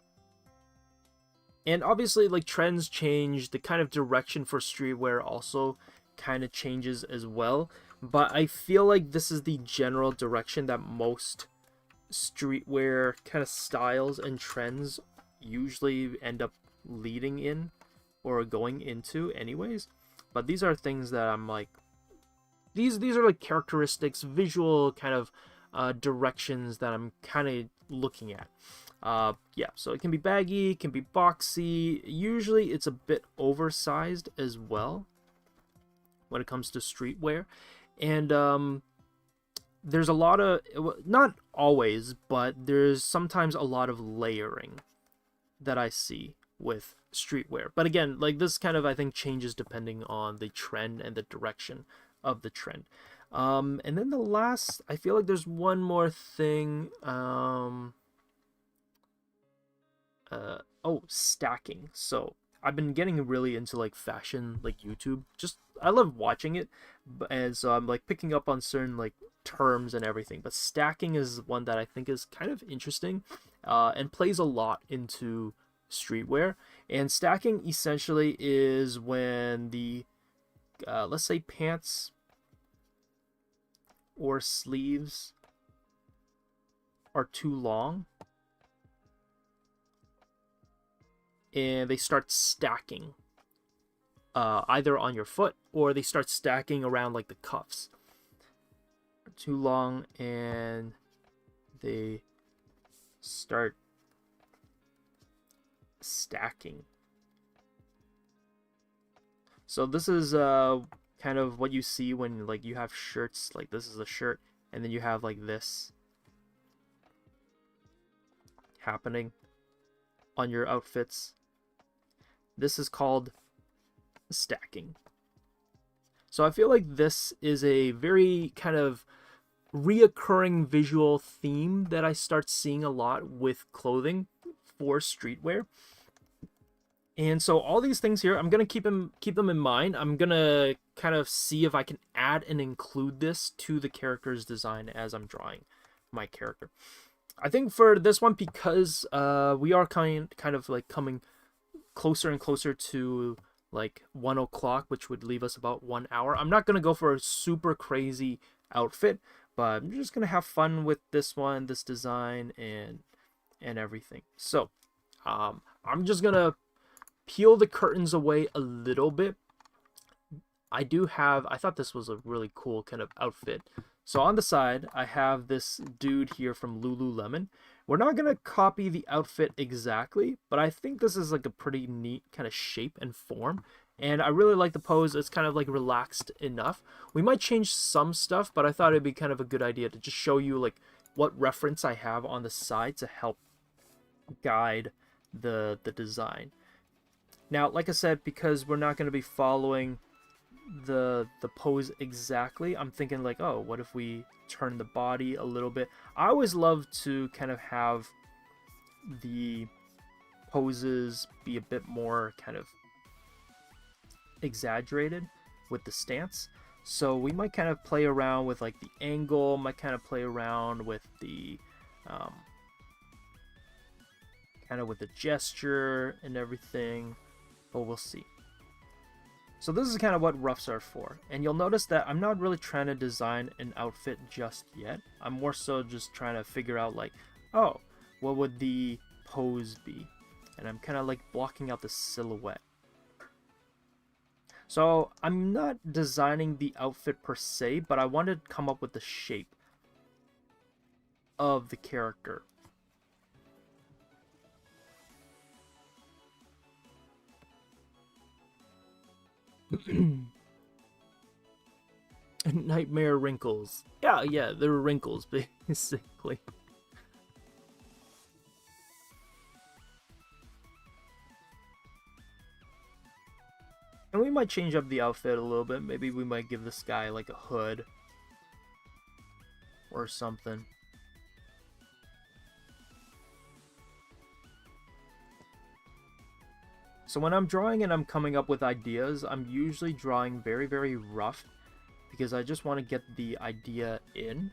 And obviously, like, trends change, the kind of direction for streetwear also kind of changes as well. But I feel like this is the general direction that most streetwear kind of styles and trends usually end up leading in or going into anyways. But these are things that I'm like, these are like characteristics, visual kind of directions that I'm kind of looking at. Yeah, so it can be baggy, it can be boxy. Usually it's a bit oversized as well when it comes to streetwear. And there's a lot of, not always, but there's sometimes a lot of layering that I see with streetwear. But again, like, this kind of, I think, changes depending on the trend and the direction of the trend. And then the last, I feel like there's one more thing. Oh, stacking. So I've been getting really into like fashion, like YouTube. Just, I love watching it, and so I'm like picking up on certain like terms and everything. But stacking is one that I think is kind of interesting, and plays a lot into streetwear. And stacking essentially is when the let's say pants or sleeves are too long and they start stacking either on your foot or they start stacking around like the cuffs. Too long and they start stacking. So this is kind of what you see when like you have shirts, like this is a shirt and then you have like this happening on your outfits. This is called stacking. So I feel like this is a very kind of reoccurring visual theme that I start seeing a lot with clothing for streetwear. And so all these things here, I'm going to keep them in mind. I'm going to kind of see if I can add and include this to the character's design as I'm drawing my character. I think for this one, because we are kind of like coming closer and closer to like 1 o'clock, which would leave us about 1 hour. I'm not going to go for a super crazy outfit, but I'm just gonna have fun with this one, this design, and everything. So I'm just gonna peel the curtains away a little bit. I thought this was a really cool kind of outfit. So on the side, I have this dude here from Lululemon. We're not going to copy the outfit exactly, but I think this is like a pretty neat kind of shape and form. And I really like the pose. It's kind of like relaxed enough. We might change some stuff, but I thought it'd be kind of a good idea to just show you like what reference I have on the side to help guide the design. Now, like I said, because we're not going to be following the pose exactly, I'm thinking like, oh, what if we turn the body a little bit? I always love to kind of have the poses be a bit more kind of exaggerated with the stance. So we might kind of play around with like the angle, might kind of play around with the kind of with the gesture and everything, but we'll see. So this is kind of what roughs are for, and you'll notice that I'm not really trying to design an outfit just yet. I'm more so just trying to figure out like, oh, what would the pose be? And I'm kind of like blocking out the silhouette. So I'm not designing the outfit per se, but I wanted to come up with the shape of the character. Nightmare wrinkles. Yeah, they're wrinkles, basically. And we might change up the outfit a little bit. Maybe we might give this guy like a hood or something. So when I'm drawing and I'm coming up with ideas, I'm usually drawing very, very rough because I just want to get the idea in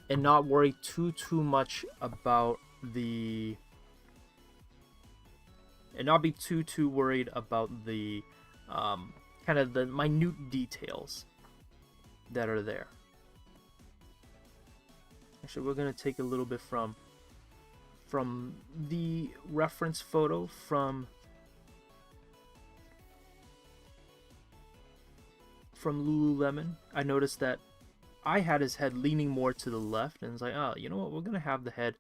and not worry too much about the... and not be too worried about the kind of the minute details that are there. Actually, we're going to take a little bit from the reference photo from Lululemon. I noticed that I had his head leaning more to the left, and it's like, oh, you know what, we're gonna have the head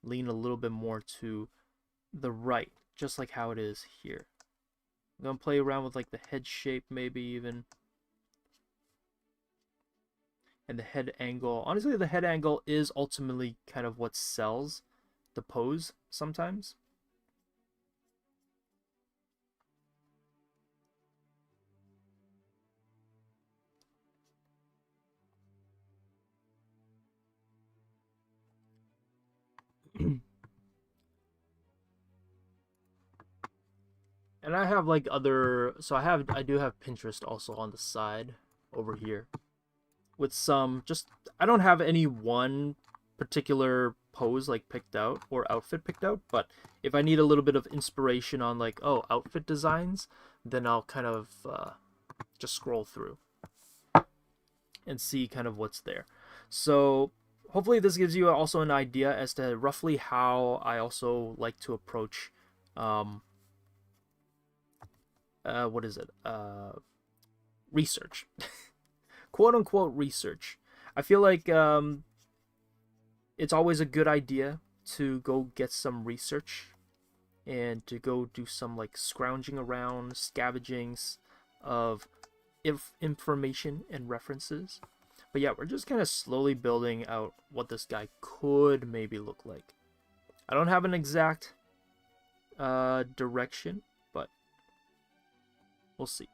lean a little bit more to the right, just like how it is here. I'm gonna play around with like the head shape, maybe even, and the head angle. Honestly, the head angle is ultimately kind of what sells the pose sometimes. And I have like other, so I do have Pinterest also on the side over here with some, just, I don't have any one particular pose like picked out or outfit picked out, but if I need a little bit of inspiration on like, oh, outfit designs, then I'll kind of just scroll through and see kind of what's there. So hopefully this gives you also an idea as to roughly how I also like to approach what is it? Research. Quote unquote research. I feel like it's always a good idea to go get some research and to go do some like scrounging around, scavenging of information and references. But yeah, we're just kind of slowly building out what this guy could maybe look like. I don't have an exact direction, but we'll see.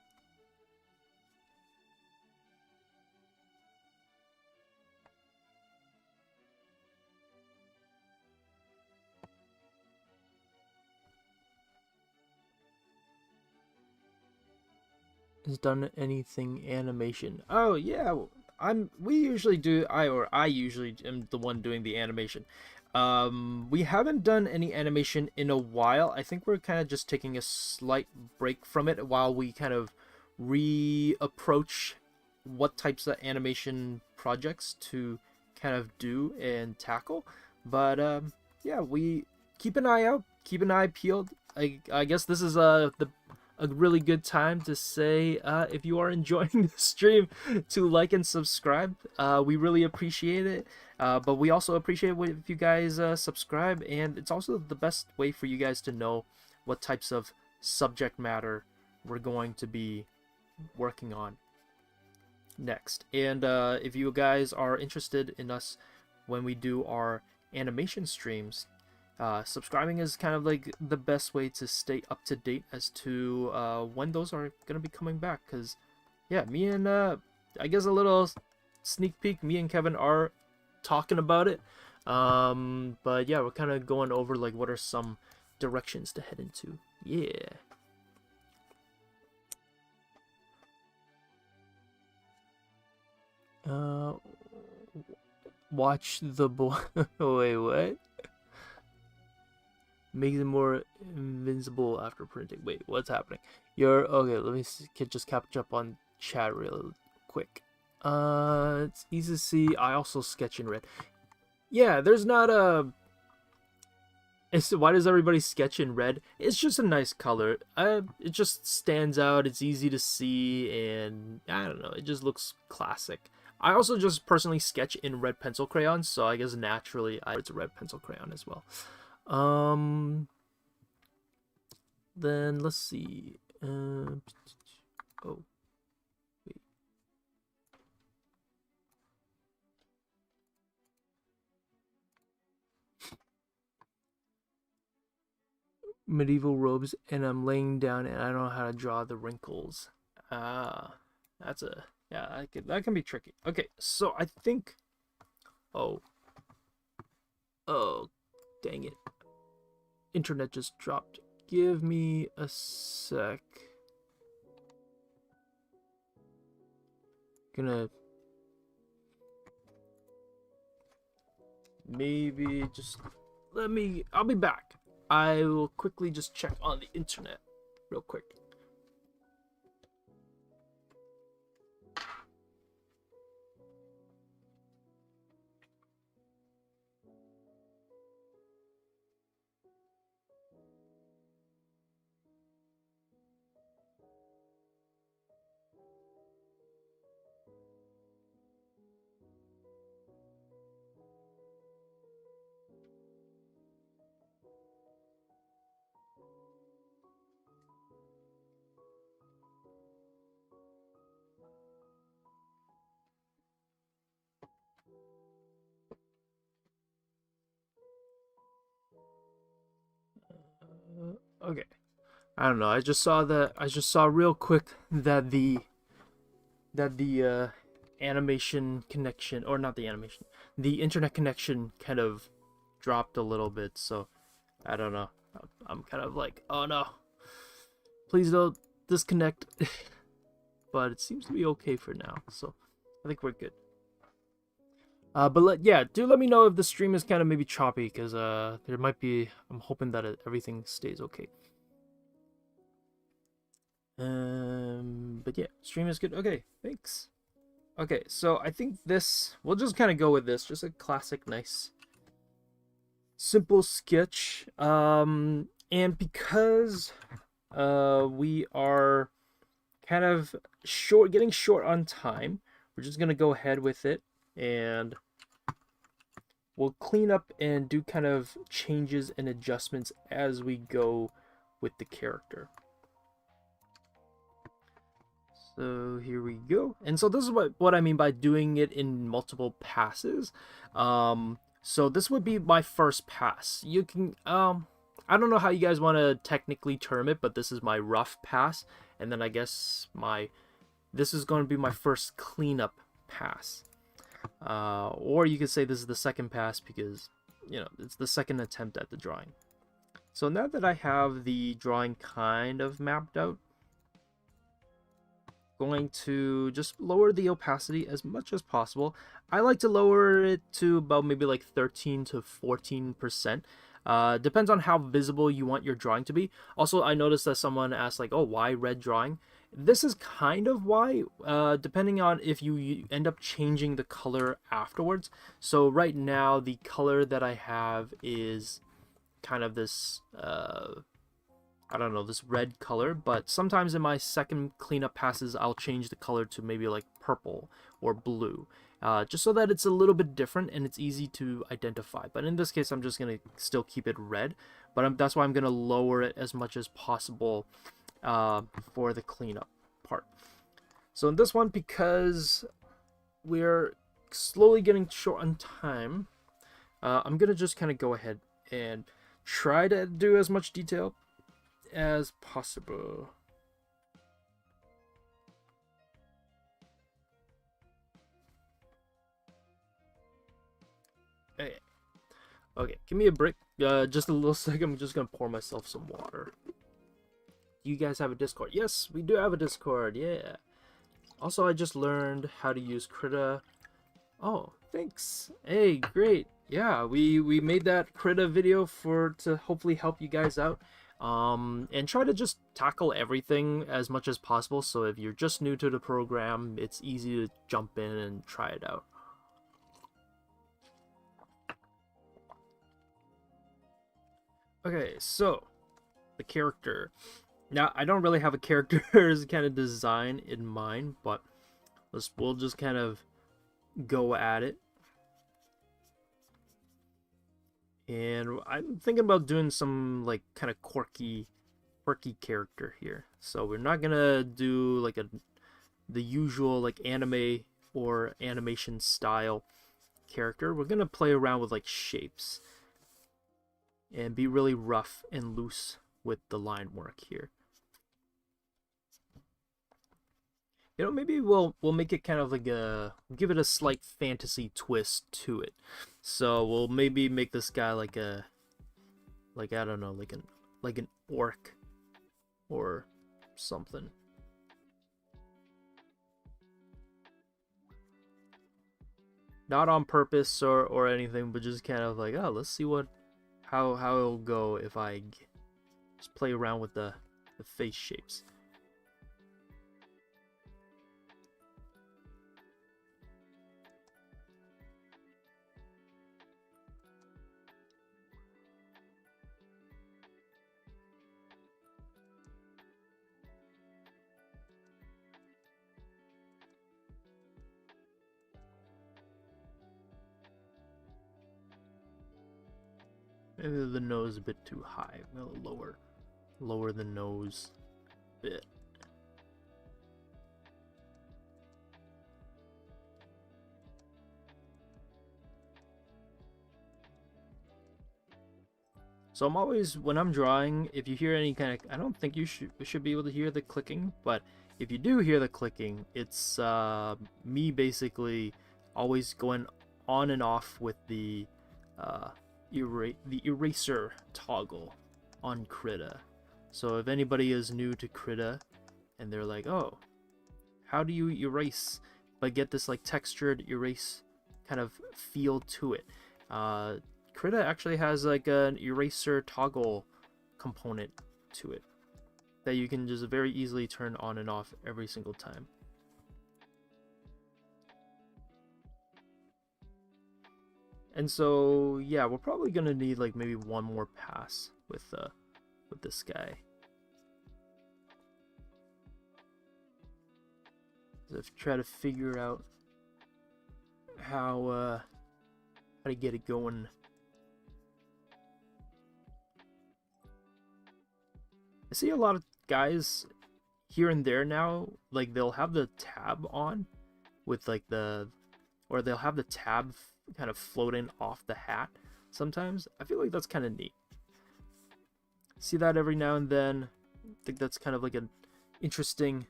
Has done anything animation? Oh yeah, we usually do. I usually am the one doing the animation. We haven't done any animation in a while. I think we're kind of just taking a slight break from it while we kind of reapproach what types of animation projects to kind of do and tackle. But yeah, we keep an eye out, keep an eye peeled. I guess this is a really good time to say, if you are enjoying the stream, to like and subscribe. We really appreciate it. But we also appreciate it if you guys subscribe, and it's also the best way for you guys to know what types of subject matter we're going to be working on next. And if you guys are interested in us when we do our animation streams, subscribing is kind of like the best way to stay up to date as to when those are gonna be coming back. Because yeah, me and I guess a little sneak peek, me and Kevin are talking about it, but yeah, we're kind of going over like what are some directions to head into. Yeah. Watch the boy. Wait, what? Make them more invincible after printing. Wait, what's happening? You're okay. Let me just catch up on chat real quick. It's easy to see. I also sketch in red. Yeah, there's not a. Why does everybody sketch in red? It's just a nice color. It just stands out. It's easy to see, and I don't know. It just looks classic. I also just personally sketch in red pencil crayons, so I guess naturally it's a red pencil crayon as well. Then let's see. Oh, wait. Medieval robes, and I'm laying down, and I don't know how to draw the wrinkles. That's a. Yeah, that can be tricky. Okay, so I think. Oh, dang it. Internet just dropped. Give me a sec. Gonna. Maybe just. I'll be back. I will quickly just check on the internet real quick. Okay. I don't know. I just saw real quick that the animation connection, or not the animation, the internet connection kind of dropped a little bit. So I don't know. I'm kind of like, oh no, please don't disconnect. But it seems to be okay for now. So I think we're good. But do let me know if the stream is kind of maybe choppy, because there might be. I'm hoping that everything stays okay. But yeah, stream is good. Okay, thanks. Okay, so I think we'll just kind of go with this. Just a classic, nice, simple sketch. And because we are kind of getting short on time, we're just gonna go ahead with it, and we'll clean up and do kind of changes and adjustments as we go with the character. So here we go. And so this is what I mean by doing it in multiple passes. So this would be my first pass. You can, I don't know how you guys want to technically term it, but this is my rough pass. And then I guess this is going to be my first cleanup pass. Or you could say this is the second pass, because, you know, it's the second attempt at the drawing. So now that I have the drawing kind of mapped out, going to just lower the opacity as much as possible. I like to lower it to about maybe like 13 to 14%. Depends on how visible you want your drawing to be. Also, I noticed that someone asked like, oh, why red drawing? This is kind of why, depending on if you end up changing the color afterwards. So right now, the color that I have is kind of this, I don't know, this red color, but sometimes in my second cleanup passes, I'll change the color to maybe like purple or blue, just so that it's a little bit different and it's easy to identify. But in this case, I'm just going to still keep it red, but that's why I'm going to lower it as much as possible for the cleanup part. So in this one, because we're slowly getting short on time, I'm going to just kind of go ahead and try to do as much detail as possible. Okay, give me a break. Just a little second. I'm just gonna pour myself some water. You guys have a Discord? Yes, we do have a Discord. Yeah. Also, I just learned how to use Krita. Oh, thanks. Hey, great. Yeah, we made that Krita video to hopefully help you guys out. And try to just tackle everything as much as possible, so if you're just new to the program, it's easy to jump in and try it out. Okay, so the character. Now, I don't really have a character's kind of design in mind, but we'll just kind of go at it. And I'm thinking about doing some like kind of quirky character here. So we're not gonna do like the usual like anime or animation style character. We're gonna play around with like shapes and be really rough and loose with the line work here. You know, maybe we'll make it kind of like give it a slight fantasy twist to it. So we'll maybe make this guy like I don't know, like an orc or something. Not on purpose or anything, but just kind of like, oh, let's see how it'll go if I just play around with the face shapes. Maybe the nose a bit too high. I'm gonna lower the nose a bit. So I'm always, when I'm drawing, if you hear any kind of, I don't think you should be able to hear the clicking, but if you do hear the clicking, it's me basically always going on and off with the eraser toggle on Krita. So if anybody is new to Krita and they're like, oh, how do you erase but get this like textured erase kind of feel to it, Krita actually has like an eraser toggle component to it that you can just very easily turn on and off every single time. And so, yeah, we're probably gonna need like maybe one more pass with this guy. So try to figure out how to get it going. I see a lot of guys here and there now, like they'll have the tab on with like or they'll have the tab kind of floating off the hat sometimes. I feel like that's kind of neat. See that every now and then. I think that's kind of like an interesting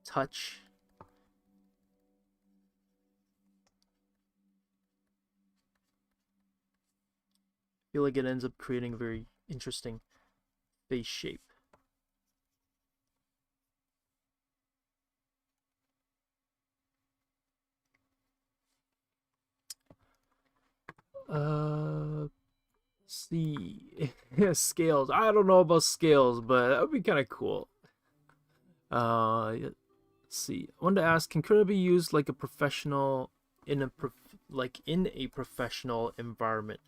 touch. I feel like it ends up creating a very interesting face shape. See. Scales. I don't know about scales, but that would be kind of cool. Let's see. I wanted to ask, can Krita be used like a professional in a professional environment?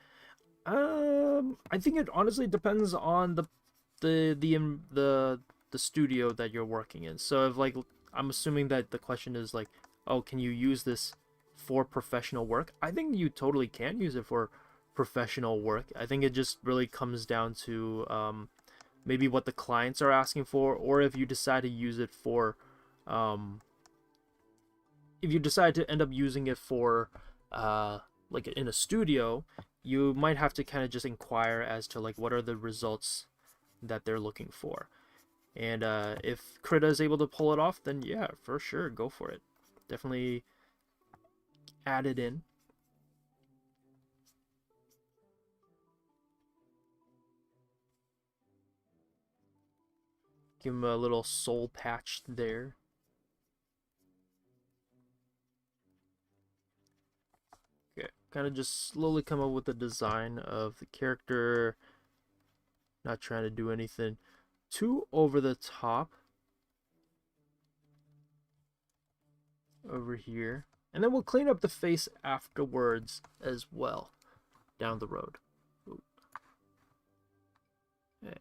I think it honestly depends on the studio that you're working in. So if like I'm assuming that the question is like, oh, can you use this for professional work? I think you totally can use it for professional work. I think it just really comes down to maybe what the clients are asking for, or if you decide to use it for if you decide to end up using it for like in a studio, you might have to kind of just inquire as to like what are the results that they're looking for. And if Krita is able to pull it off, then yeah, for sure, go for it. Definitely add it in. Give him a little soul patch there. Okay, kind of just slowly come up with the design of the character. Not trying to do anything too over the top. Over here. And then we'll clean up the face afterwards as well. Down the road. Ooh. Hey.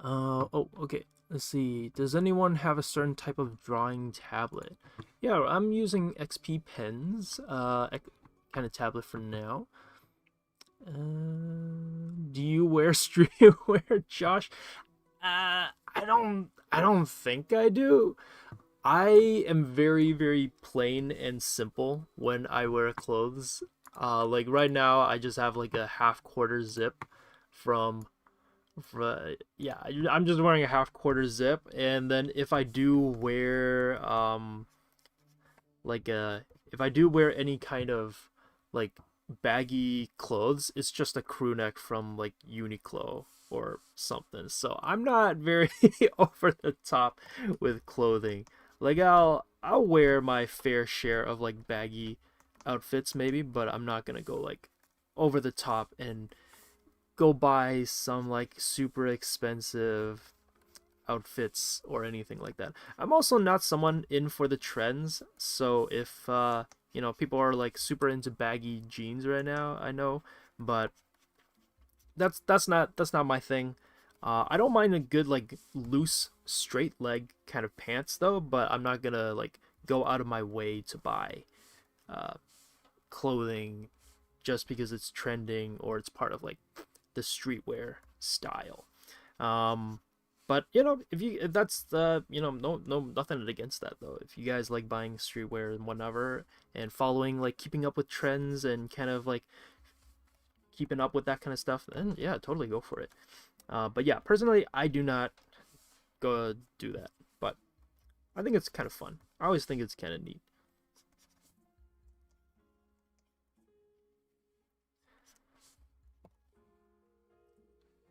Oh, okay. Let's see. Does anyone have a certain type of drawing tablet? Yeah, I'm using XPPen's kind of tablet for now. Do you wear streetwear, Josh? I don't think I do. I am very, very plain and simple when I wear clothes. Like right now, I just have like a half-quarter zip from yeah, I'm just wearing a half-quarter zip, and then if I do wear like if I do wear any kind of like baggy clothes, it's just a crew neck from like Uniqlo or something. So I'm not very over the top with clothing. Like I'll wear my fair share of like baggy outfits maybe, but I'm not gonna go like over the top and go buy some like super expensive outfits or anything like that. I'm also not someone in for the trends, so if you know, people are like super into baggy jeans right now, I know, but that's not my thing. I don't mind a good like loose straight leg kind of pants though, but I'm not gonna like go out of my way to buy uh, clothing just because it's trending or it's part of like the streetwear style. Um, but you know, if that's the you know nothing against that though. If you guys like buying streetwear and whatever and following like keeping up with trends and kind of like keeping up with that kind of stuff, then yeah, totally go for it. But yeah, personally, I do not go do that. But I think it's kind of fun. I always think it's kind of neat.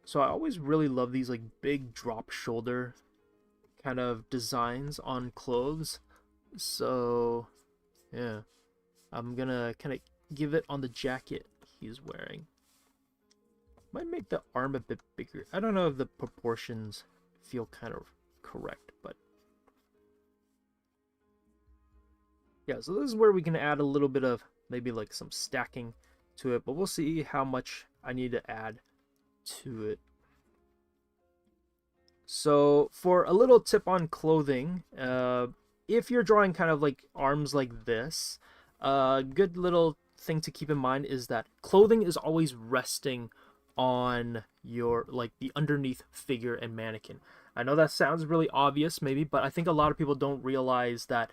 So I always really love these like big drop shoulder kind of designs on clothes. So yeah, I'm gonna kind of give it on the jacket he's wearing. Might make the arm a bit bigger. I don't know if the proportions feel kind of correct, but yeah, so this is where we can add a little bit of maybe like some stacking to it, but we'll see how much I need to add to it. So for a little tip on clothing, if you're drawing kind of like arms like this, a good little thing to keep in mind is that clothing is always resting on your like the underneath figure and mannequin. I know that sounds really obvious maybe, but I think a lot of people don't realize that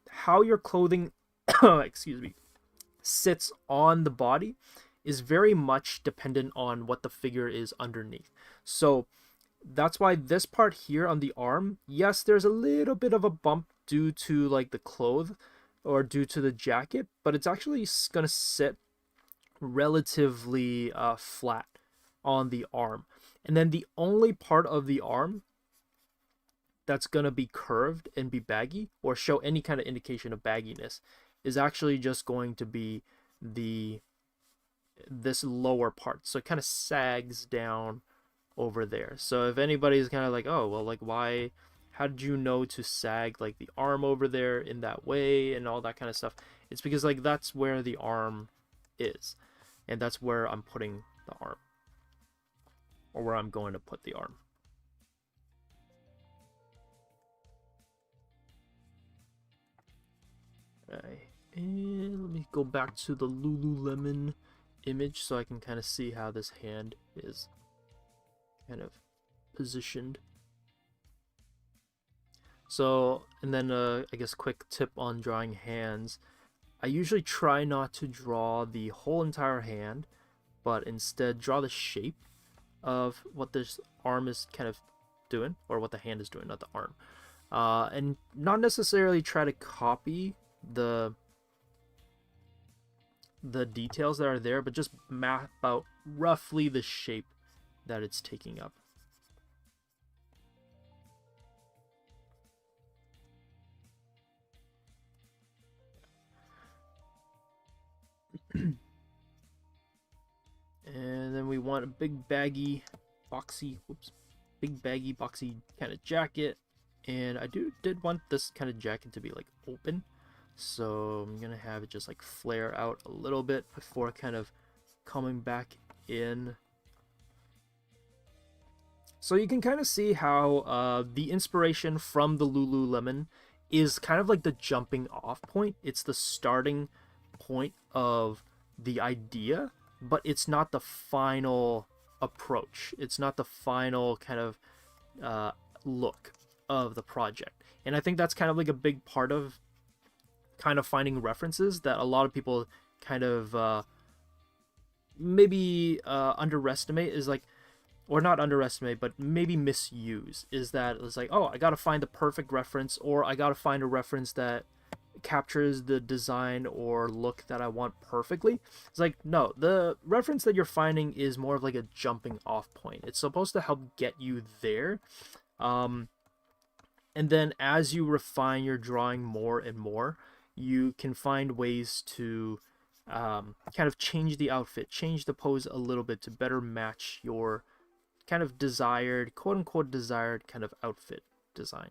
how your clothing excuse me sits on the body is very much dependent on what the figure is underneath. So that's why this part here on the arm, yes, there's a little bit of a bump due to like the cloth or due to the jacket, but it's actually gonna sit relatively flat on the arm. And then the only part of the arm that's gonna be curved and be baggy or show any kind of indication of bagginess is actually just going to be the this lower part. So it kind of sags down over there. So if anybody's kind of like, oh, well, like, why, how did you know to sag like the arm over there in that way and all that kind of stuff? It's because like that's where the arm is, and that's where I'm putting the arm, or where I'm going to put the arm. Alright, and let me go back to the Lululemon image so I can kind of see how this hand is kind of positioned. So, and then I guess quick tip on drawing hands. I usually try not to draw the whole entire hand, but instead draw the shape of what this arm is kind of doing, or what the hand is doing, not the arm. And not necessarily try to copy the details that are there, but just map out roughly the shape that it's taking up. And then we want a big baggy boxy kind of jacket, and I did want this kind of jacket to be like open, so I'm gonna have it just like flare out a little bit before kind of coming back in. So you can kind of see how the inspiration from the Lululemon is kind of like the jumping off point. It's the starting point of the idea, but it's not the final approach. It's not the final kind of look of the project. And I think that's kind of like a big part of kind of finding references that a lot of people kind of maybe underestimate, is like, or not underestimate, but maybe misuse, is that it's like, oh, I gotta find the perfect reference, or I gotta find a reference that captures the design or look that I want perfectly. It's like, no, the reference that you're finding is more of like a jumping off point. It's supposed to help get you there. And then as you refine your drawing more and more, you can find ways to kind of change the outfit, change the pose a little bit to better match your kind of desired, quote unquote desired kind of outfit design.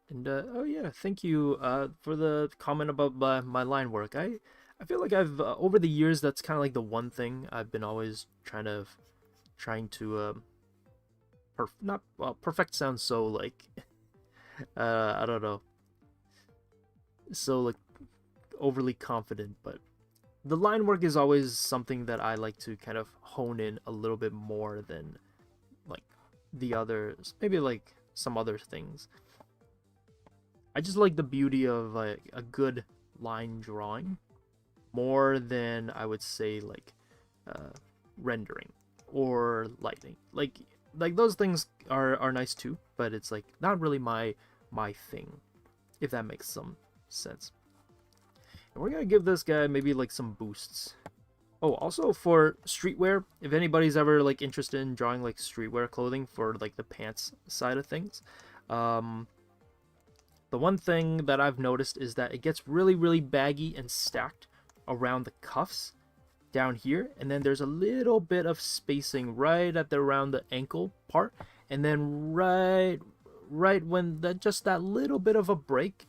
And oh yeah, thank you for the comment about my line work. I feel like I've over the years, that's kind of like the one thing I've been always trying to perfect sounds so like I don't know, so like overly confident, but the line work is always something that I like to kind of hone in a little bit more than like the others, maybe like some other things. I just like the beauty of like a good line drawing more than I would say like rendering or lighting. Like those things are nice too, but it's like not really my thing, if that makes some sense. And we're gonna give this guy maybe like some boosts. Oh, also for streetwear, if anybody's ever like interested in drawing like streetwear clothing for like the pants side of things, the one thing that I've noticed is that it gets really, really baggy and stacked around the cuffs down here, and then there's a little bit of spacing right at around the ankle part, and then right when just that little bit of a break,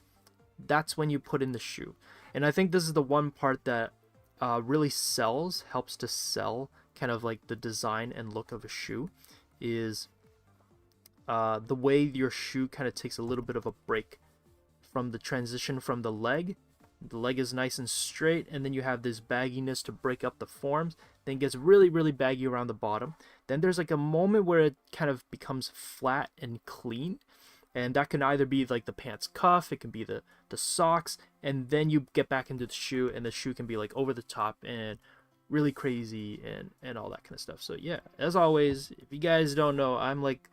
that's when you put in the shoe. And I think this is the one part that really helps to sell kind of like the design and look of a shoe, is the way your shoe kind of takes a little bit of a break from the transition from the leg. The leg is nice and straight, and then you have this bagginess to break up the forms. Then it gets really, really baggy around the bottom. Then there's like a moment where it kind of becomes flat and clean, and that can either be like the pants cuff, it can be the socks, and then you get back into the shoe, and the shoe can be like over the top and really crazy and all that kind of stuff. So yeah, as always, if you guys don't know, I'm like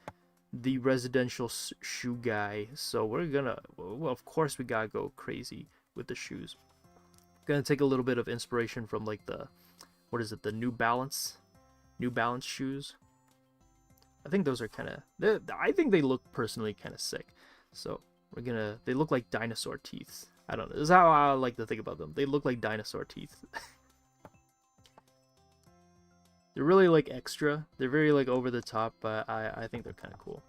the residential shoe guy, so we're gonna, well, of course we gotta go crazy with the shoes. Gonna take a little bit of inspiration from like the, what is it, the New Balance shoes. I think those are kind of, I think they look personally kind of sick. So they look like dinosaur teeth. I don't know, this is how I like to think about them. They look like dinosaur teeth. They're really like extra. They're very like over the top, but I think they're kind of cool.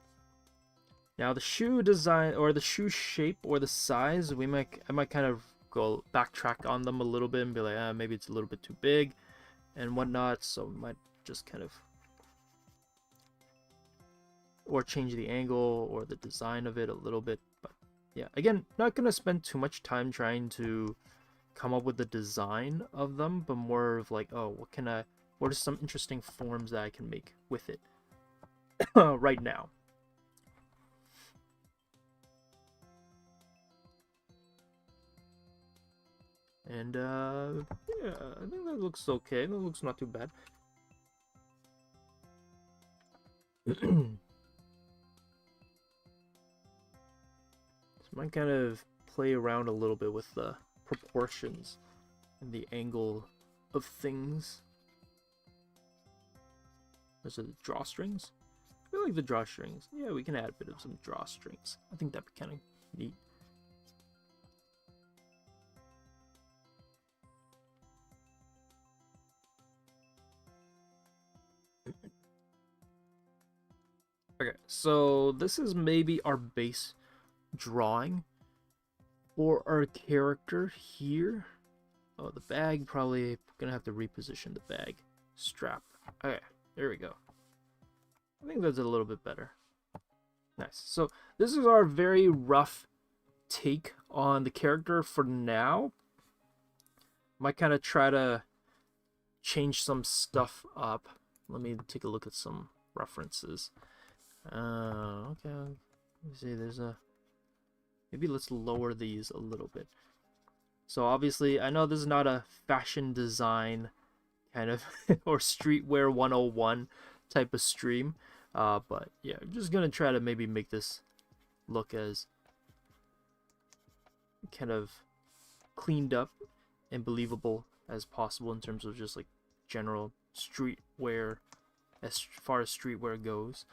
Now the shoe design or the shoe shape or the size, I might kind of go backtrack on them a little bit and be like, maybe it's a little bit too big and whatnot. So we might just kind of or change the angle or the design of it a little bit. But yeah, again, not gonna spend too much time trying to come up with the design of them, but more of like, oh, what are some interesting forms that I can make with it right now. And yeah, I think that looks okay. That looks not too bad. So I might kind of play around a little bit with the proportions and the angle of things. Those are the drawstrings. I feel like the drawstrings. Yeah, we can add a bit of some drawstrings. I think that'd be kind of neat. Okay, so this is maybe our base drawing for our character here. Oh, the bag, probably gonna have to reposition the bag strap. Okay, there we go. I think that's a little bit better. Nice. So this is our very rough take on the character for now. Might kind of try to change some stuff up. Let me take a look at some references. Okay. Let me see. Maybe let's lower these a little bit. So obviously, I know this is not a fashion design kind of or streetwear 101 type of stream, but yeah, I'm just gonna try to maybe make this look as kind of cleaned up and believable as possible in terms of just like general streetwear as far as streetwear goes.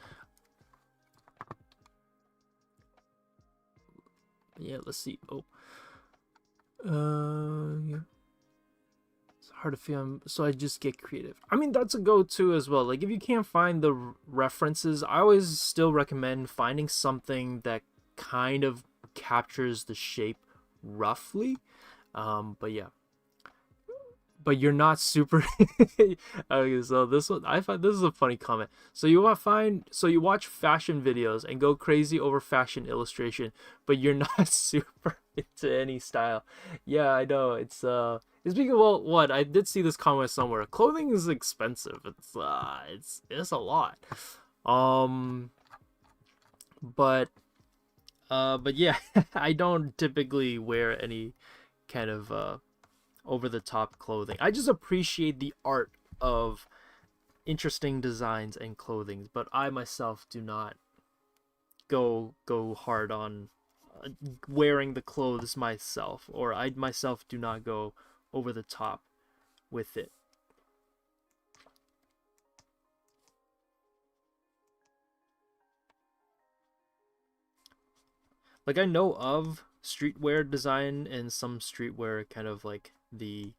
Yeah, let's see. Oh, yeah. It's hard to feel, so I just get creative. I mean, that's a go-to as well. Like, if you can't find the references, I always still recommend finding something that kind of captures the shape roughly. But yeah. But you're not super. Okay, so this one, I find this is a funny comment. So you watch fashion videos and go crazy over fashion illustration, but you're not super into any style. Yeah, I know. It's because, well, what I did see this comment somewhere. Clothing is expensive. It's a lot. But yeah, I don't typically wear any kind of over-the-top clothing. I just appreciate the art of interesting designs and clothing, but I myself do not go hard on wearing the clothes myself, or I myself do not go over the top with it. Like, I know of streetwear design and some streetwear kind of like the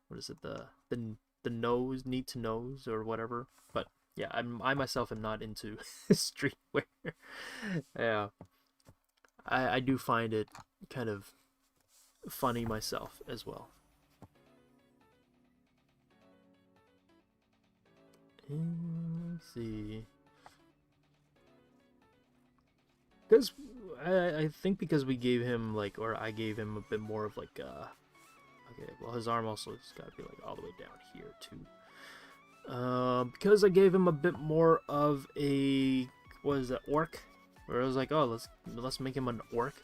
what is it, the nose, need to knows or whatever, but yeah, I myself am not into streetwear. Yeah, I do find it kind of funny myself as well. Let's see, because I think because we gave him like, or I gave him a bit more of like okay, well, his arm also has got to be like all the way down here too. Because I gave him a bit more of a, what is that, orc? Where I was like, oh, let's make him an orc.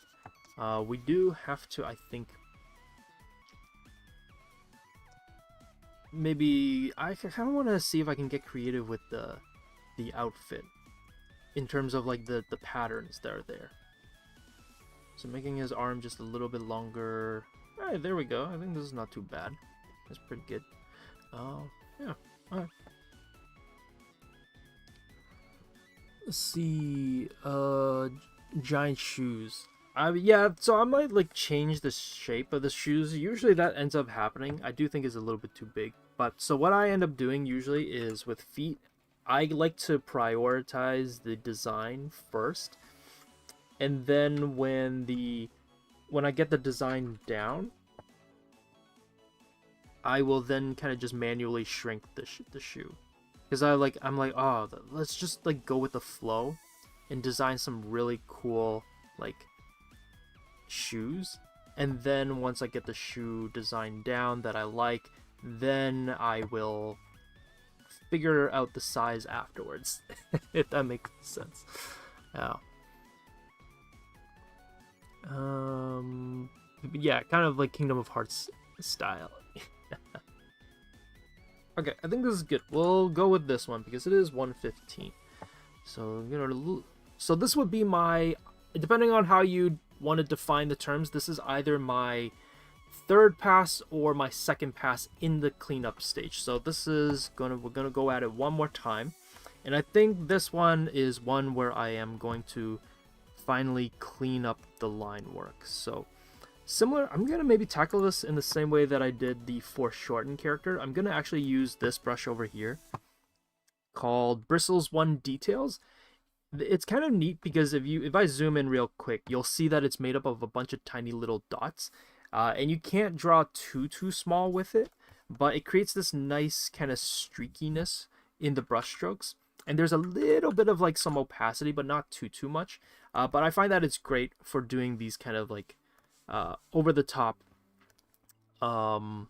We do have to, I think, maybe I kind of want to see if I can get creative with the outfit in terms of like the patterns that are there. So making his arm just a little bit longer. Alright, there we go. I think this is not too bad. That's pretty good. Yeah. Alright. Let's see. Giant shoes. Yeah, so I might like change the shape of the shoes. Usually that ends up happening. I do think it's a little bit too big But so what I end up doing usually is with feet, I like to prioritize the design first, and then when I get the design down, I will then kind of just manually shrink the shoe, because I'm like, oh, let's just like go with the flow and design some really cool like shoes, and then once I get the shoe design down that I like, then I will figure out the size afterwards. If that makes sense. Yeah. Yeah, kind of like Kingdom of Hearts style. Okay, I think this is good. We'll go with this one because it is 115. So, you know, so this would be my, depending on how you want to define the terms, this is either my third pass or my second pass in the cleanup stage. So this is we're gonna go at it one more time, and I think this one is one where I am going to finally clean up the line work. So similar, I'm gonna maybe tackle this in the same way that I did the foreshortened character. I'm gonna actually use this brush over here called Bristles One Details. It's kind of neat because if I zoom in real quick, you'll see that it's made up of a bunch of tiny little dots. And you can't draw too small with it, but it creates this nice kind of streakiness in the brush strokes. And there's a little bit of like some opacity, but not too much. But I find that it's great for doing these kind of like over the top, kind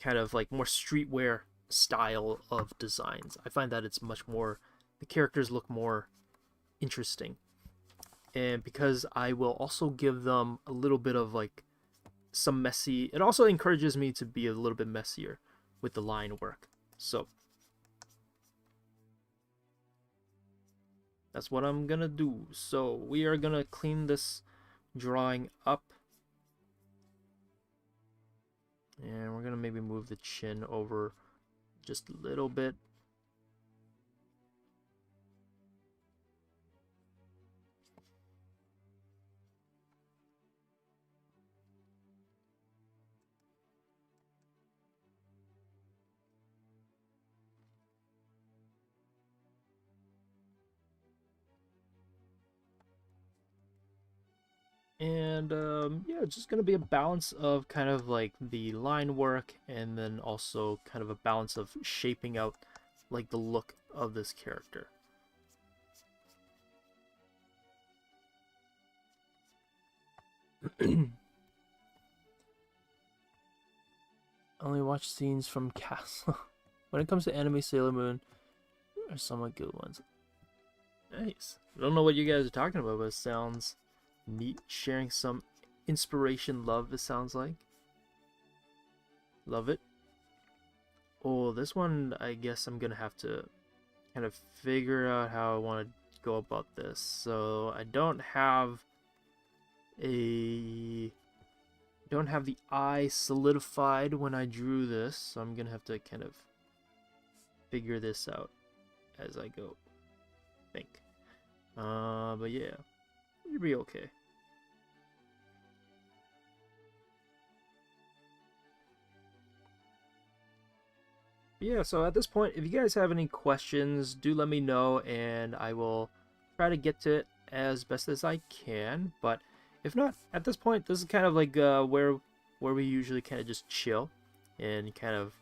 of like more streetwear style of designs. I find that it's much more, the characters look more interesting. And because I will also give them a little bit of like some messy, it also encourages me to be a little bit messier with the line work. So that's what I'm gonna do. So we are gonna clean this drawing up, and we're gonna maybe move the chin over just a little bit. And yeah, it's just gonna be a balance of kind of like the line work, and then also kind of a balance of shaping out like the look of this character. Only watch scenes from Castle. When it comes to anime, Sailor Moon are somewhat good ones. Nice. I don't know what you guys are talking about, but it sounds neat. Sharing some inspiration, love, it sounds like. Love it. Oh, this one, I guess I'm gonna have to kind of figure out how I want to go about this. So I don't have the eye solidified when I drew this, so I'm gonna have to kind of figure this out as I go, I think. But yeah, you'll be okay. Yeah, so at this point, if you guys have any questions, do let me know, and I will try to get to it as best as I can. But if not, at this point, this is kind of like where we usually kind of just chill, and kind of,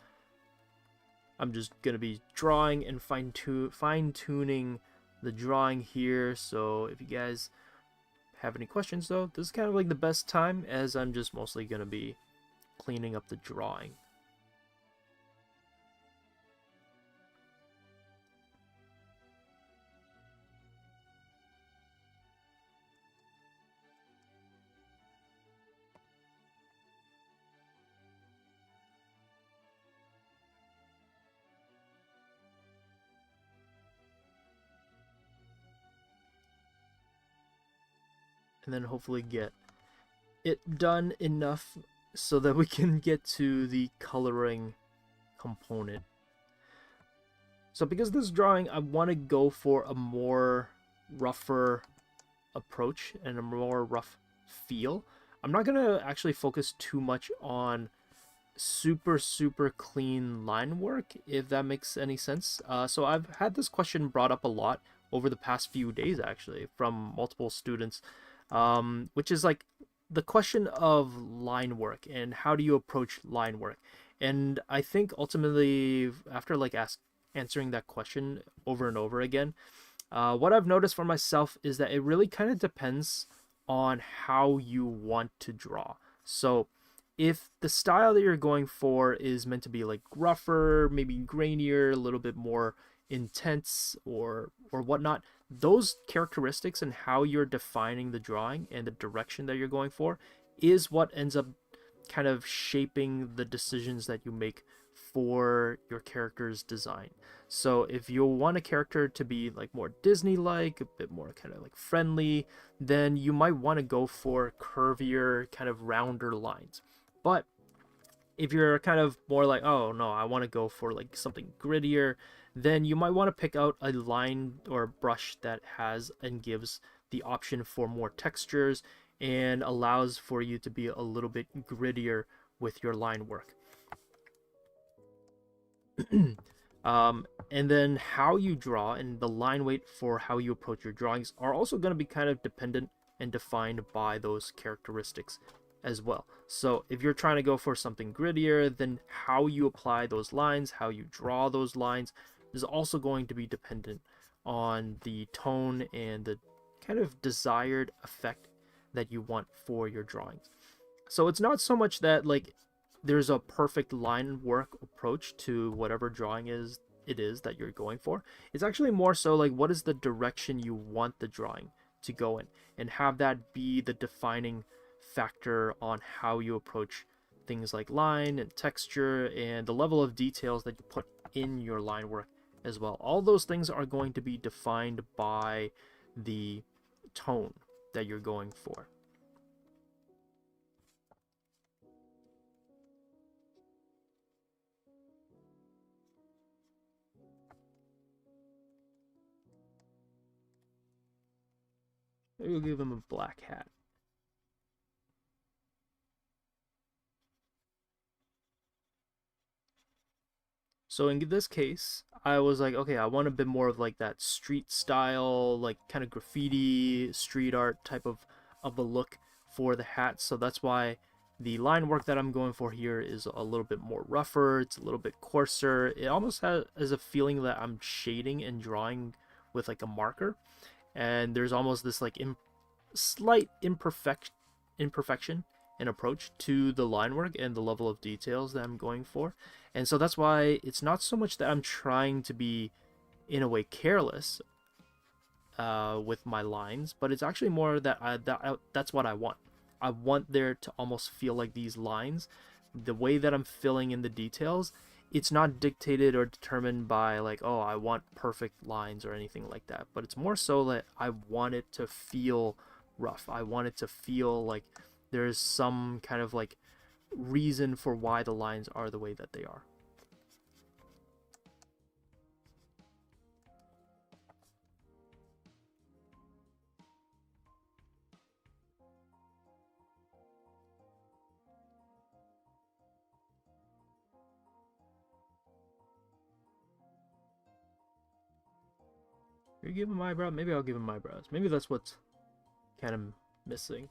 I'm just gonna be drawing and fine-tuning the drawing here. So if you guys have any questions, though, this is kind of like the best time, as I'm just mostly gonna be cleaning up the drawing. And then hopefully get it done enough so that we can get to the coloring component. So because this drawing, I want to go for a more rougher approach and a more rough feel. I'm not going to actually focus too much on super clean line work, if that makes any sense. So I've had this question brought up a lot over the past few days, actually, from multiple students, which is like the question of line work and how do you approach line work. And I think ultimately, after like answering that question over and over again, what I've noticed for myself is that it really kind of depends on how you want to draw. So if the style that you're going for is meant to be like rougher, maybe grainier, a little bit more intense or whatnot, those characteristics and how you're defining the drawing and the direction that you're going for is what ends up kind of shaping the decisions that you make for your character's design. So if you want a character to be like more Disney-like, a bit more kind of like friendly, then you might want to go for curvier, kind of rounder lines. But if you're kind of more like, oh no, I want to go for like something grittier, then you might want to pick out a line or brush that has and gives the option for more textures and allows for you to be a little bit grittier with your line work. And then how you draw and the line weight for how you approach your drawings are also going to be kind of dependent and defined by those characteristics as well. So if you're trying to go for something grittier, then how you apply those lines, how you draw those lines is also going to be dependent on the tone and the kind of desired effect that you want for your drawings. So it's not so much that like there's a perfect line work approach to whatever drawing it is that you're going for. It's actually more so like what is the direction you want the drawing to go in, and have that be the defining factor on how you approach things like line and texture and the level of details that you put in your line work as well. All those things are going to be defined by the tone that you're going for. Maybe we'll give him a black hat. So in this case, I was like, okay, I want a bit more of like that street style, like kind of graffiti, street art type of a look for the hat. So that's why the line work that I'm going for here is a little bit more rougher. It's a little bit coarser. It almost has a feeling that I'm shading and drawing with like a marker. And there's almost this like slight imperfection and approach to the line work and the level of details that I'm going for. And so that's why it's not so much that I'm trying to be in a way careless with my lines, but it's actually more that that's what I want. I want there to almost feel like these lines, the way that I'm filling in the details, it's not dictated or determined by like, oh, I want perfect lines or anything like that, but it's more so that I want it to feel rough. I want it to feel like there's some kind of like reason for why the lines are the way that they are. You give him eyebrow? Maybe I'll give him eyebrows. Maybe that's what's kind of missing.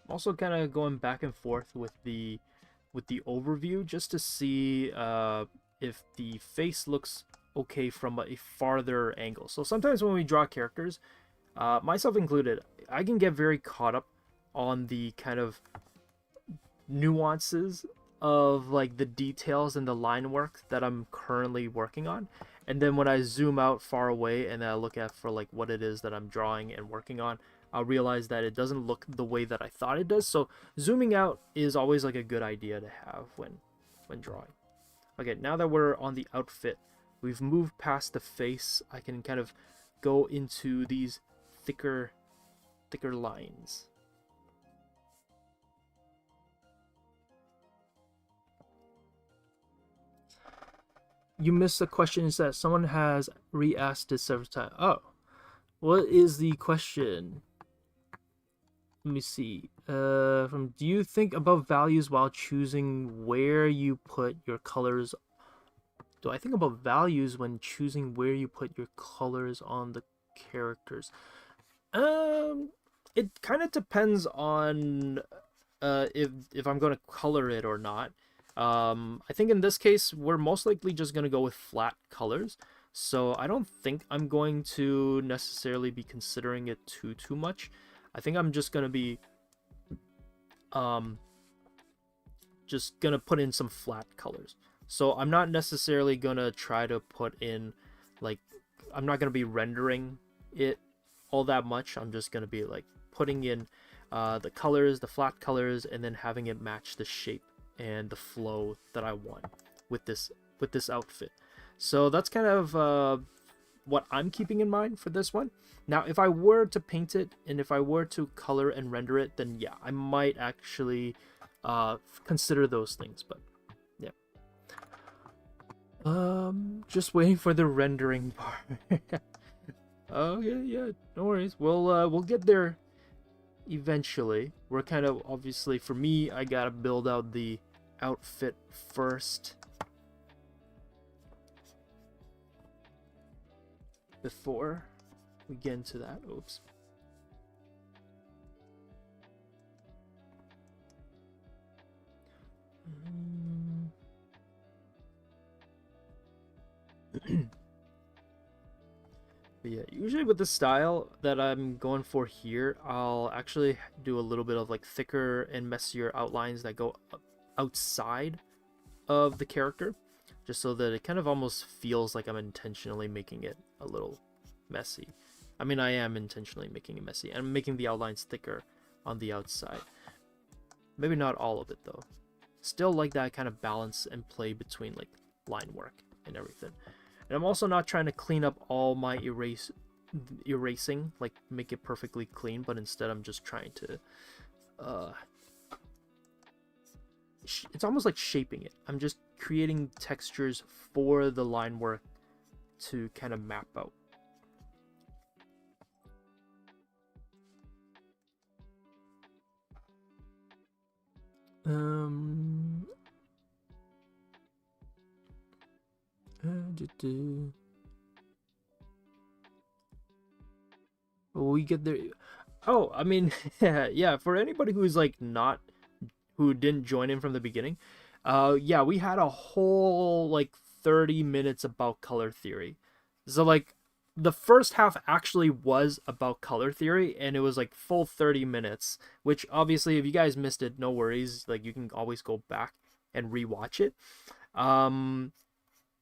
Also kind of going back and forth with the overview just to see if the face looks okay from a farther angle. So sometimes when we draw characters, myself included, I can get very caught up on the kind of nuances of like the details and the line work that I'm currently working on. And then when I zoom out far away and then I look at for like what it is that I'm drawing and working on, I'll realize that it doesn't look the way that I thought it does. So zooming out is always like a good idea to have when drawing. Okay, now that we're on the outfit, we've moved past the face. I can kind of go into these thicker lines. you missed the question. Is that someone has re-asked it several times. Oh, what is the question? Let me see. Do you think about values while choosing where you put your colors? Do I think about values when choosing where you put your colors on the characters? It kind of depends on if I'm going to color it or not. I think in this case we're most likely just going to go with flat colors. So I don't think I'm going to necessarily be considering it too much. I think I'm just gonna be just gonna put in some flat colors. So I'm not necessarily gonna try to put in like, I'm not gonna be rendering it all that much. I'm just gonna be like putting in the colors, the flat colors, and then having it match the shape and the flow that I want with this outfit. So that's kind of what I'm keeping in mind for this one. Now, if I were to paint it and if I were to color and render it, then yeah, I might actually consider those things. But yeah, just waiting for the rendering part. Oh yeah, no worries. We'll get there eventually. We're kind of, obviously for me, I gotta build out the outfit first before we get into that. Oops. But yeah, usually with the style that I'm going for here, I'll actually do a little bit of like thicker and messier outlines that go outside of the character, just so that it kind of almost feels like I'm intentionally making it a little messy. I mean, I am intentionally making it messy. I'm making the outlines thicker on the outside. Maybe not all of it though. Still like that kind of balance and play between like line work and everything. And I'm also not trying to clean up all my erasing, like make it perfectly clean, but instead I'm just trying to it's almost like shaping it. I'm just creating textures for the line work to kind of map out. We get there. Oh, I mean, yeah, for anybody who's like who didn't join in from the beginning, yeah, we had a whole like 30 minutes about color theory. So like the first half actually was about color theory, and it was like full 30 minutes, which obviously if you guys missed it, no worries, like you can always go back and rewatch it.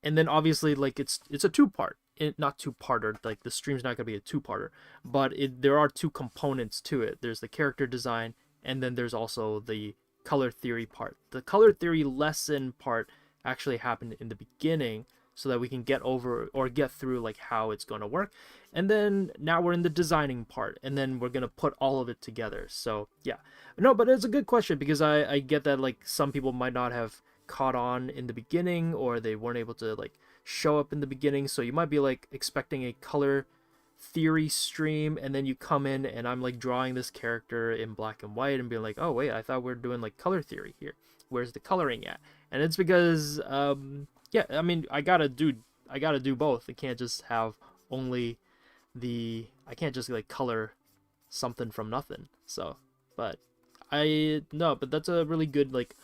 And then obviously like it's a two-part, not two-parter, like the stream's not gonna be a two-parter, but there are two components to it. There's the character design, and then there's also the color theory part. The color theory lesson part actually happened in the beginning, so that we can get over or get through like how it's going to work. And then now we're in the designing part, and then we're going to put all of it together. So yeah, no, but it's a good question, because I get that like some people might not have caught on in the beginning, or they weren't able to like show up in the beginning. So you might be like expecting a color theory stream, and then you come in and I'm like drawing this character in black and white and being like, oh wait, I thought we are doing like color theory here. Where's the coloring at? And it's because yeah, I mean, I gotta do both. I can't just have only I can't just like color something from nothing. So, but but that's a really good like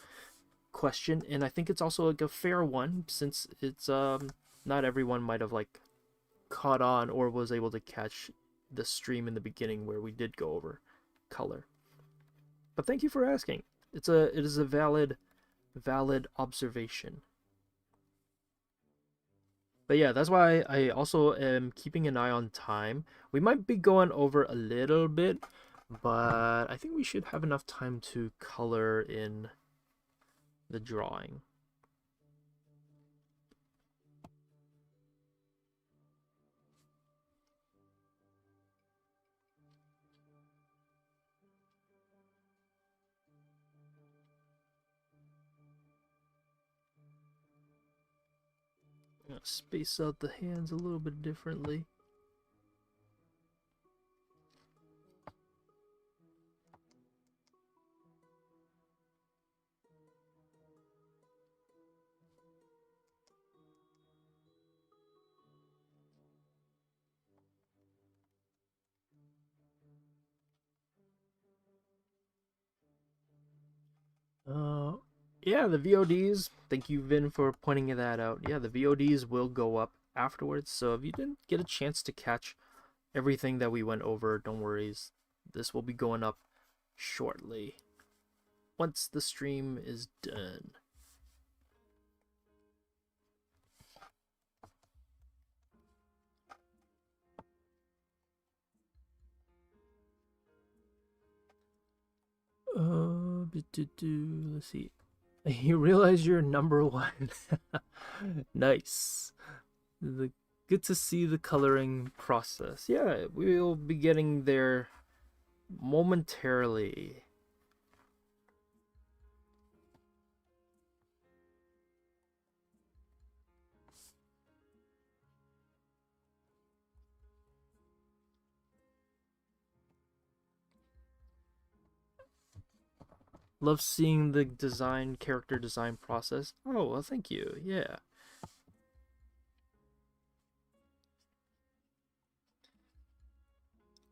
question, and I think it's also like a fair one, since it's not everyone might have like caught on or was able to catch the stream in the beginning where we did go over color. But thank you for asking. It is a valid observation. But yeah, that's why I also am keeping an eye on time. We might be going over a little bit, but I think we should have enough time to color in the drawing. I'm gonna space out the hands a little bit differently. Yeah, the VODs, thank you, Vin, for pointing that out. Yeah, the VODs will go up afterwards, so if you didn't get a chance to catch everything that we went over, don't worry. This will be going up shortly, once the stream is done. Let's see. You realize you're number one. Nice. Good to see the coloring process. Yeah, we'll be getting there momentarily. Love seeing the character design process. Oh, well, thank you. Yeah.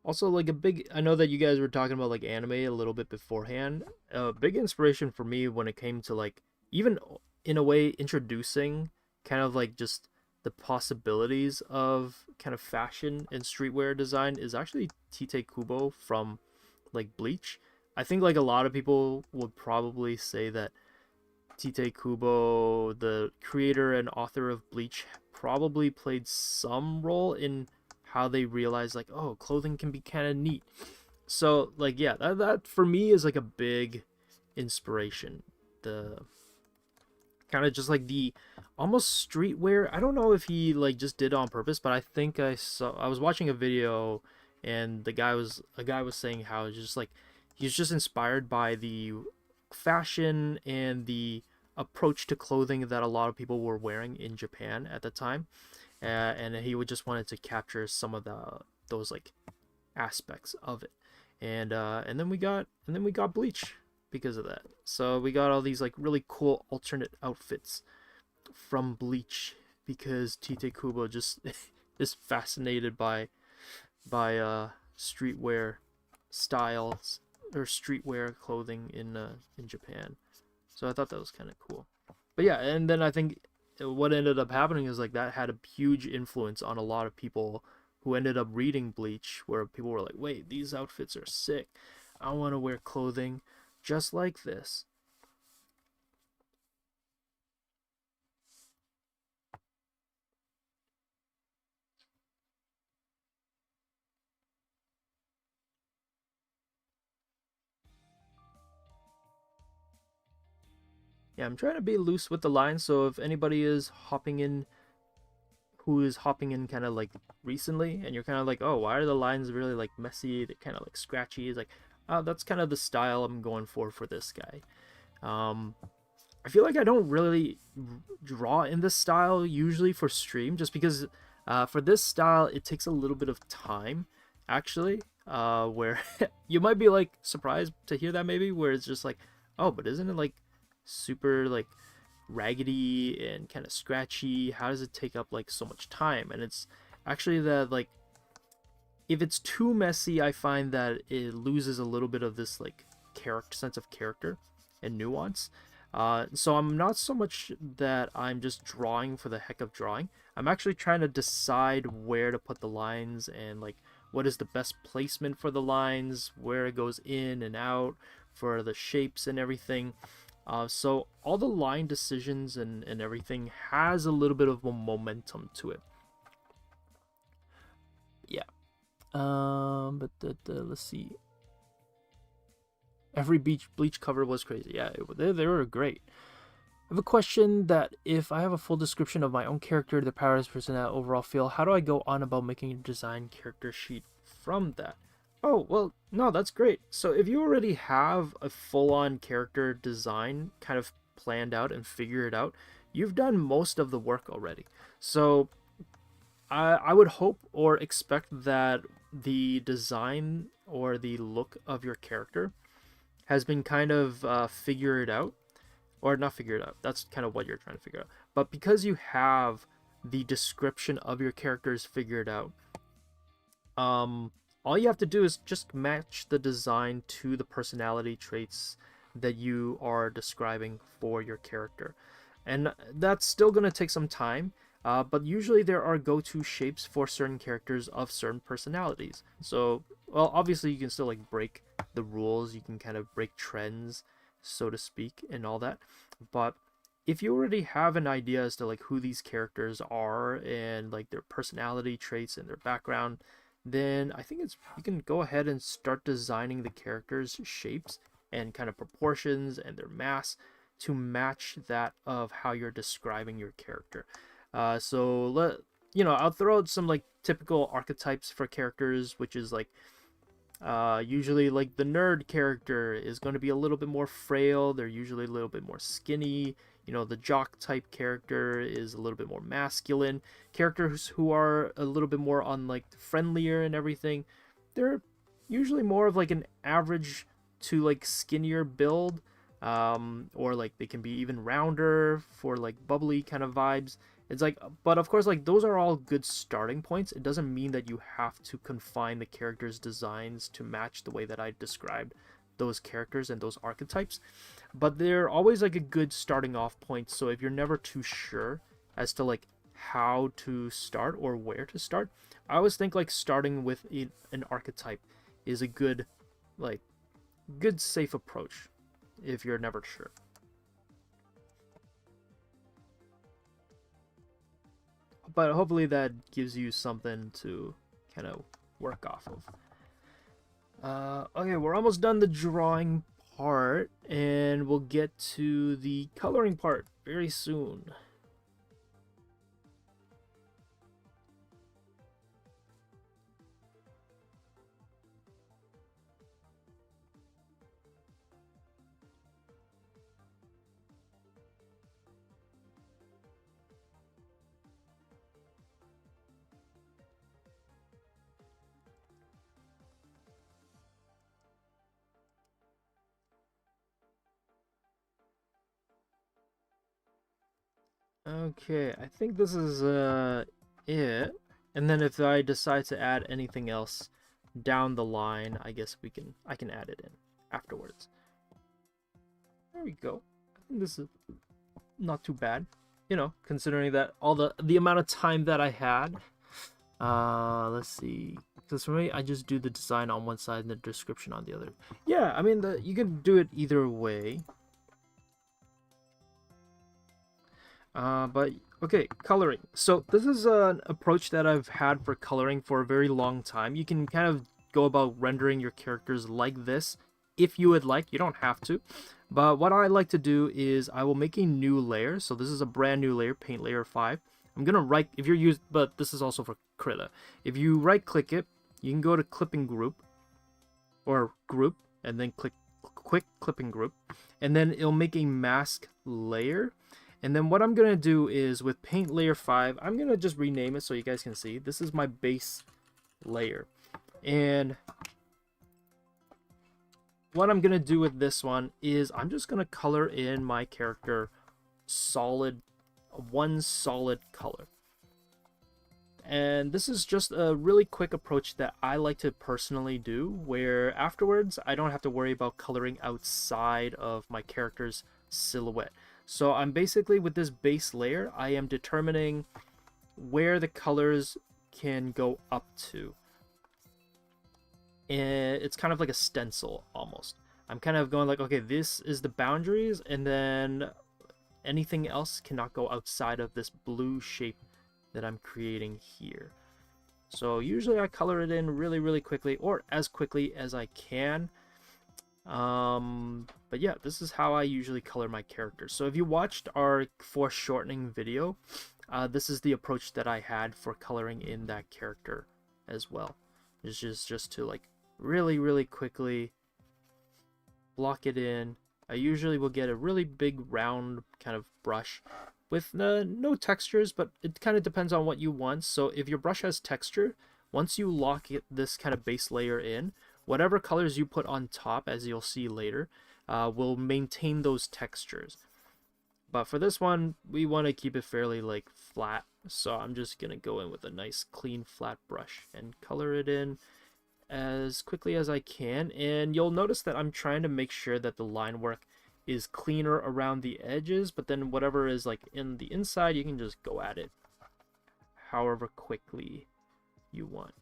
Also, like I know that you guys were talking about like anime a little bit beforehand. A big inspiration for me when it came to like even in a way introducing kind of like just the possibilities of kind of fashion and streetwear design is actually Tite Kubo from like Bleach. I think like a lot of people would probably say that Tite Kubo, the creator and author of Bleach, probably played some role in how they realized like, oh, clothing can be kind of neat. So like, yeah, that for me is like a big inspiration. The kind of just like the almost streetwear. I don't know if he like just did it on purpose, but I think I was watching a video and a guy was saying how just like he's just inspired by the fashion and the approach to clothing that a lot of people were wearing in Japan at the time, and he would just wanted to capture some of those like aspects of it, and then we got Bleach because of that. So we got all these like really cool alternate outfits from Bleach because Tite Kubo just is fascinated by streetwear styles or streetwear clothing in Japan. So I thought that was kind of cool. But yeah, and then I think what ended up happening is like that had a huge influence on a lot of people who ended up reading Bleach, where people were like, wait, these outfits are sick. I want to wear clothing just like this. Yeah, I'm trying to be loose with the lines, so if anybody is hopping in who is hopping in kind of like recently and you're kind of like, oh, why are the lines really like messy, they're kind of like scratchy, it's like, oh, that's kind of the style I'm going for this guy. I feel like I don't really draw in this style usually for stream, just because for this style it takes a little bit of time actually, where you might be like surprised to hear that maybe, where it's just like, oh, but isn't it like super like raggedy and kind of scratchy? How does it take up like so much time? And it's actually that like if it's too messy, I find that it loses a little bit of this like sense of character and nuance. So I'm not so much that I'm just drawing for the heck of drawing. I'm actually trying to decide where to put the lines and like what is the best placement for the lines, where it goes in and out for the shapes and everything. So all the line decisions and everything has a little bit of a momentum to it. Yeah. But let's see. Every Bleach cover was crazy. Yeah, they were great. I have a question that if I have a full description of my own character, the powers, personality, overall feel, how do I go on about making a design character sheet from that? Oh, well, no, that's great. So if you already have a full-on character design kind of planned out and figured out, you've done most of the work already. So I would hope or expect that the design or the look of your character has been kind of figured out, or not figured out. That's kind of what you're trying to figure out. But because you have the description of your characters figured out, all you have to do is just match the design to the personality traits that you are describing for your character. And that's still going to take some time, but usually there are go-to shapes for certain characters of certain personalities. So, well, obviously you can still like break the rules, you can kind of break trends, so to speak, and all that. But if you already have an idea as to like who these characters are and like their personality traits and their background, then I think you can go ahead and start designing the characters' shapes and kind of proportions and their mass to match that of how you're describing your character. So I'll throw out some like typical archetypes for characters, which is like usually like the nerd character is going to be a little bit more frail. They're usually a little bit more skinny. The jock type character is a little bit more masculine. Characters who are a little bit more on like friendlier and everything, they're usually more of like an average to like skinnier build, or like they can be even rounder for like bubbly kind of vibes. It's like, but of course, like those are all good starting points. It doesn't mean that you have to confine the characters' designs to match the way that I described those characters and those archetypes, but they're always like a good starting off point. So if you're never too sure as to like how to start or where to start, I always think like starting with an archetype is a good safe approach if you're never sure. But hopefully that gives you something to kind of work off of. Okay, we're almost done the drawing part, and we'll get to the coloring part very soon. Okay, I think this is it. And then if I decide to add anything else down the line, I guess I can add it in afterwards. There we go. I think this is not too bad, considering that all the amount of time that I had. Let's see. Because for me, I just do the design on one side and the description on the other. Yeah, I mean, you can do it either way. But okay, coloring. So this is an approach that I've had for coloring for a very long time. You can kind of go about rendering your characters like this if you would like. You don't have to. But what I like to do is I will make a new layer. So this is a brand new layer, paint layer 5. I'm gonna but this is also for Krita. If you right click it, you can go to clipping group or group and then click quick clipping group, and then it'll make a mask layer. And then what I'm going to do is with paint layer 5, I'm going to just rename it so you guys can see. This is my base layer. And what I'm going to do with this one is I'm just going to color in my character one solid color. And this is just a really quick approach that I like to personally do, where afterwards I don't have to worry about coloring outside of my character's silhouette. So I'm basically, with this base layer, I am determining where the colors can go up to. And it's kind of like a stencil almost. I'm kind of going like, okay, this is the boundaries, and then anything else cannot go outside of this blue shape that I'm creating here. So usually I color it in really, really quickly, or as quickly as I can. But yeah, this is how I usually color my characters. So if you watched our foreshortening video, this is the approach that I had for coloring in that character as well. It's just to like really, really quickly block it in. I usually will get a really big round kind of brush with no textures, but it kind of depends on what you want. So if your brush has texture, once you lock this kind of base layer in, whatever colors you put on top, as you'll see later, will maintain those textures. But for this one, we want to keep it fairly like flat. So I'm just going to go in with a nice clean flat brush and color it in as quickly as I can. And you'll notice that I'm trying to make sure that the line work is cleaner around the edges, but then whatever is like in the inside, you can just go at it however quickly you want.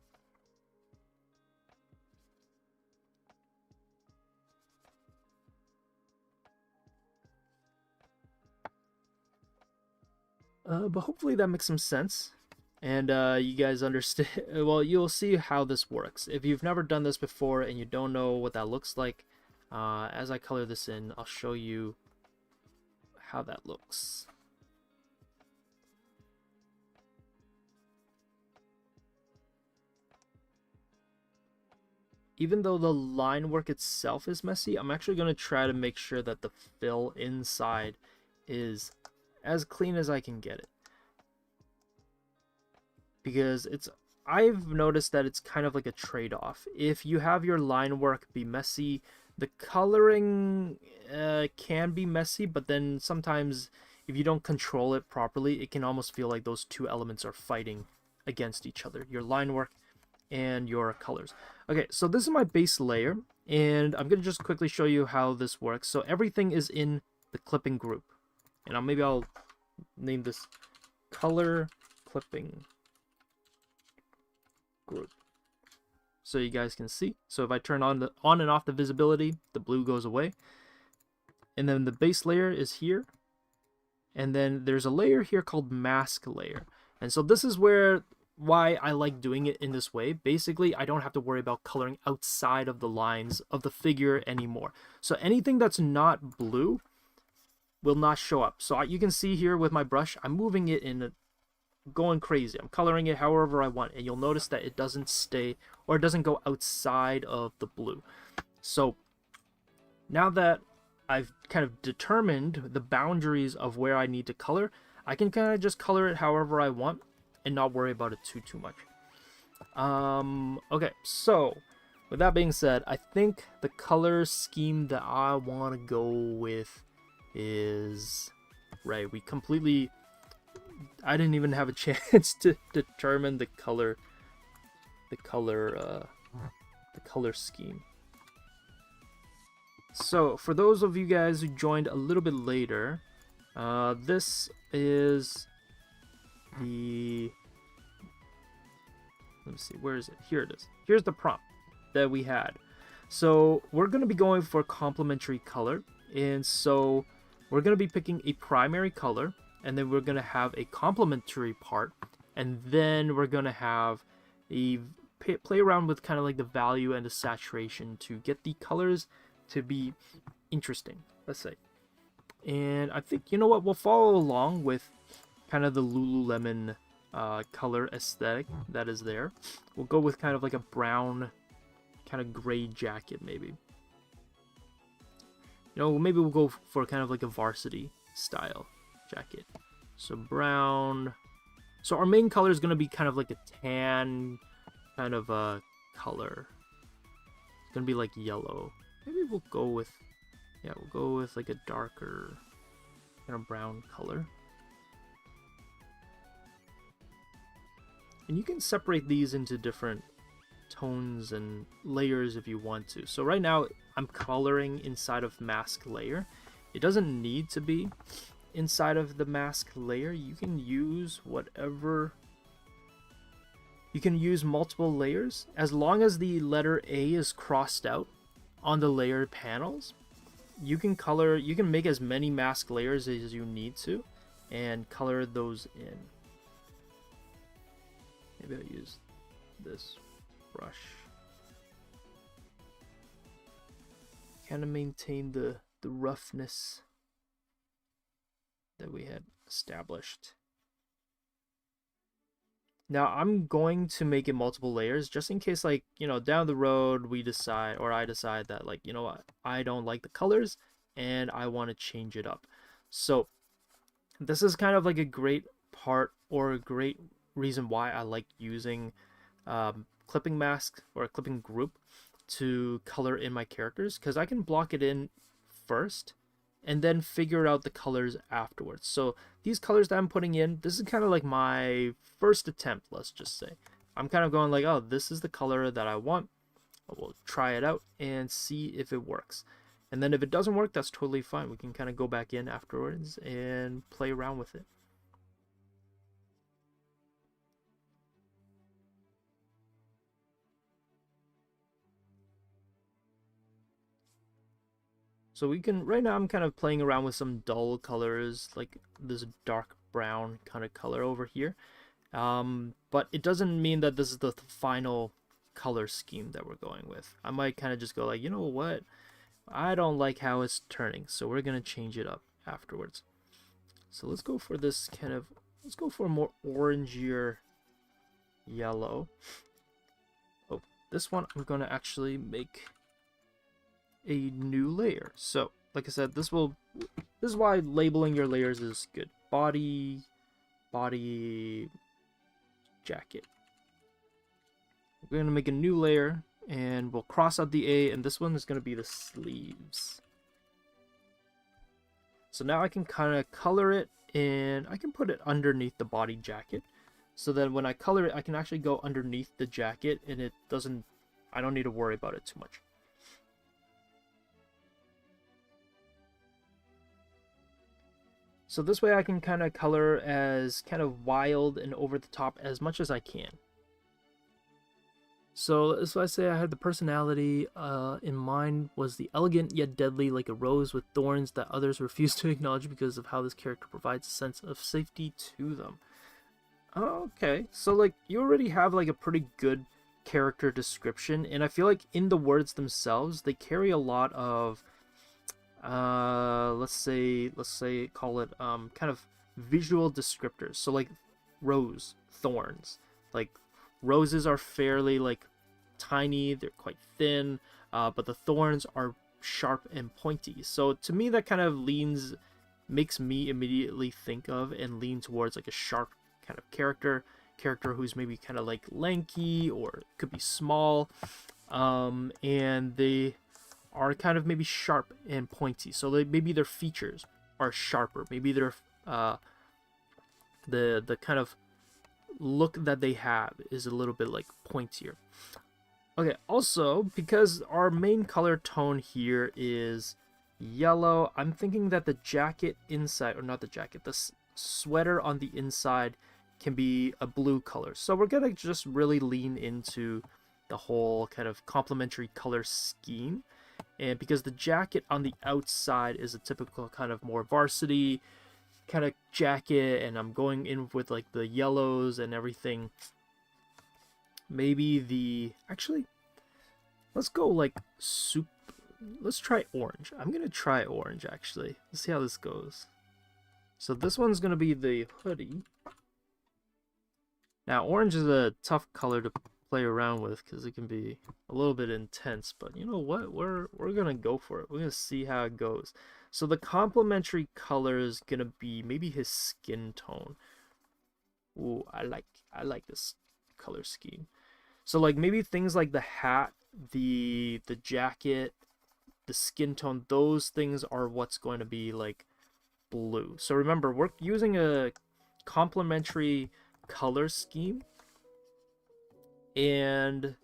But hopefully that makes some sense, and you guys understand. Well, you'll see how this works. If you've never done this before and you don't know what that looks like, as I color this in, I'll show you how that looks. Even though the line work itself is messy, I'm actually going to try to make sure that the fill inside is as clean as I can get it. Because I've noticed that it's kind of like a trade-off. If you have your line work be messy, the coloring can be messy, but then sometimes if you don't control it properly, it can almost feel like those two elements are fighting against each other. Your line work and your colors. Okay, so this is my base layer, and I'm going to just quickly show you how this works. So everything is in the clipping group. And maybe I'll name this color clipping group so you guys can see. So if I turn on and off the visibility, the blue goes away. And then the base layer is here. And then there's a layer here called mask layer. And so this is why I like doing it in this way. Basically, I don't have to worry about coloring outside of the lines of the figure anymore. So anything that's not blue will not show up. So you can see here with my brush, I'm moving it in, going crazy. I'm coloring it however I want, and you'll notice that it doesn't stay, or it doesn't go outside of the blue. So now that I've kind of determined the boundaries of where I need to color, I can kind of just color it however I want and not worry about it too much. Okay, so with that being said, I think the color scheme that I want to go with is right. I didn't even have a chance to determine the color scheme. So for those of you guys who joined a little bit later, this is the, let me see, where is it? Here it is. Here's the prompt that we had. So we're going to be going for complementary color, and so we're going to be picking a primary color, and then we're going to have a complementary part, and then we're going to have a play around with kind of like the value and the saturation to get the colors to be interesting, let's say. And I think, you know what, we'll follow along with kind of the Lululemon color aesthetic that is there. We'll go with kind of like a brown, kind of gray jacket maybe. You know, maybe we'll go for kind of like a varsity style jacket. So brown. So our main color is going to be kind of like a tan kind of color. It's going to be like yellow. Maybe we'll go with, yeah, we'll go with like a darker kind of brown color. And you can separate these into different tones and layers if you want to. So right now I'm coloring inside of mask layer. It doesn't need to be inside of the mask layer. You can use whatever, you can use multiple layers as long as the letter A is crossed out on the layer panels. You can color, you can make as many mask layers as you need to and color those in. Maybe I'll use this brush. Kind of maintain the roughness that we had established. Now I'm going to make it multiple layers just in case, like, you know, down the road we decide, or I decide that, like, you know what, I don't like the colors and I want to change it up. So This is kind of like a great part or a great reason why I like using clipping mask or a clipping group to color in my characters, because I can block it in first and then figure out the colors afterwards. So these colors that I'm putting in, this is kind of like my first attempt, let's just say. I'm kind of going like, oh, this is the color that I want. We'll try it out and see if it works. And then if it doesn't work, that's totally fine. We can kind of go back in afterwards and play around with it. So we can, right now I'm kind of playing around with some dull colors, like this dark brown kind of color over here. But it doesn't mean that this is the final color scheme that we're going with. I might kind of just go like, you know what? I don't like how it's turning, so we're going to change it up afterwards. So let's go for this kind of, let's go for a more orangier yellow. Oh, this one I'm going to actually make a new layer. So like I said, this is why labeling your layers is good. Body, jacket. We're going to make a new layer and we'll cross out the A, and this one is going to be the sleeves. So now I can kind of color it, and I can put it underneath the body jacket, so that when I color it, I can actually go underneath the jacket and it doesn't, I don't need to worry about it too much. So this way I can kind of color as kind of wild and over the top as much as I can. So that's why I say I had the personality in mind was the elegant yet deadly, like a rose with thorns that others refuse to acknowledge because of how this character provides a sense of safety to them. Okay, so like you already have like a pretty good character description, and I feel like in the words themselves they carry a lot of let's say call it kind of visual descriptors. So like rose, thorns, like roses are fairly like tiny, they're quite thin, but the thorns are sharp and pointy. So to me that kind of makes me immediately think of and lean towards like a sharp kind of character who's maybe kind of like lanky or could be small, and they are kind of maybe sharp and pointy. So maybe their features are sharper. Maybe their the kind of look that they have is a little bit like pointier. Okay, also because our main color tone here is yellow, I'm thinking that the jacket inside, or not the jacket, the sweater on the inside can be a blue color. So we're gonna just really lean into the whole kind of complementary color scheme. And because the jacket on the outside is a typical kind of more varsity kind of jacket, and I'm going in with like the yellows and everything, maybe actually let's go like let's try orange. I'm gonna try orange actually. Let's see how this goes. So this one's gonna be the hoodie. Now orange is a tough color to play around with because it can be a little bit intense, but you know what, we're gonna go for it. We're gonna see how it goes. So the complementary color is gonna be maybe his skin tone. Ooh, I like this color scheme. So like maybe things like the hat, the jacket, the skin tone, those things are what's going to be like blue. So remember, we're using a complementary color scheme, and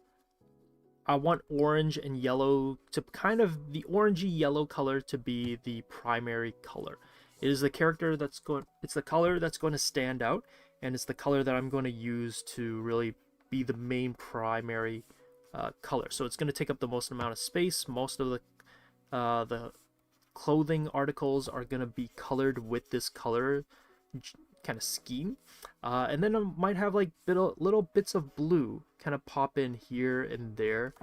I want orange and yellow to kind of, the orangey yellow color to be the primary color. It is the character that's going, it's the color that's going to stand out, and it's the color that I'm going to use to really be the main primary color. So it's going to take up the most amount of space. Most of the clothing articles are going to be colored with this color kind of scheme, and then I might have like little bits of blue kind of pop in here and there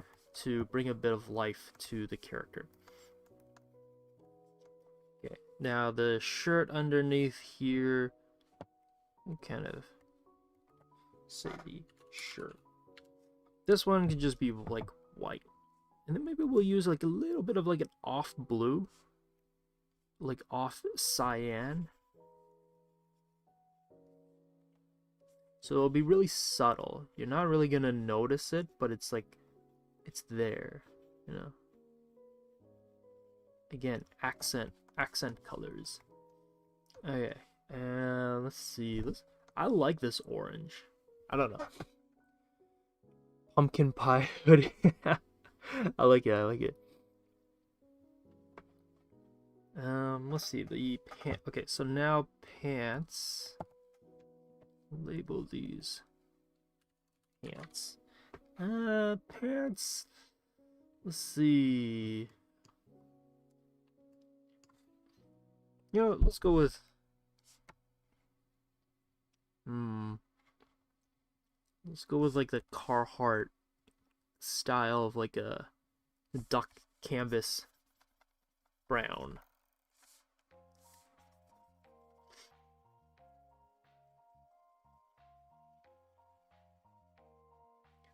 to bring a bit of life to the character. Okay, now the shirt underneath here, kind of say the shirt. This one can just be like white, and then maybe we'll use like a little bit of like an off blue, like off cyan. So it'll be really subtle. You're not really gonna notice it, but it's like, it's there, you know. Again, accent colors. Okay, and let's see. I like this orange. I don't know. Pumpkin pie hoodie. I like it. I like it. Let's see the pant. Okay, so now pants. Label these pants. Pants. Let's see. You know, let's go with. Let's go with like the Carhartt style of like a duck canvas brown.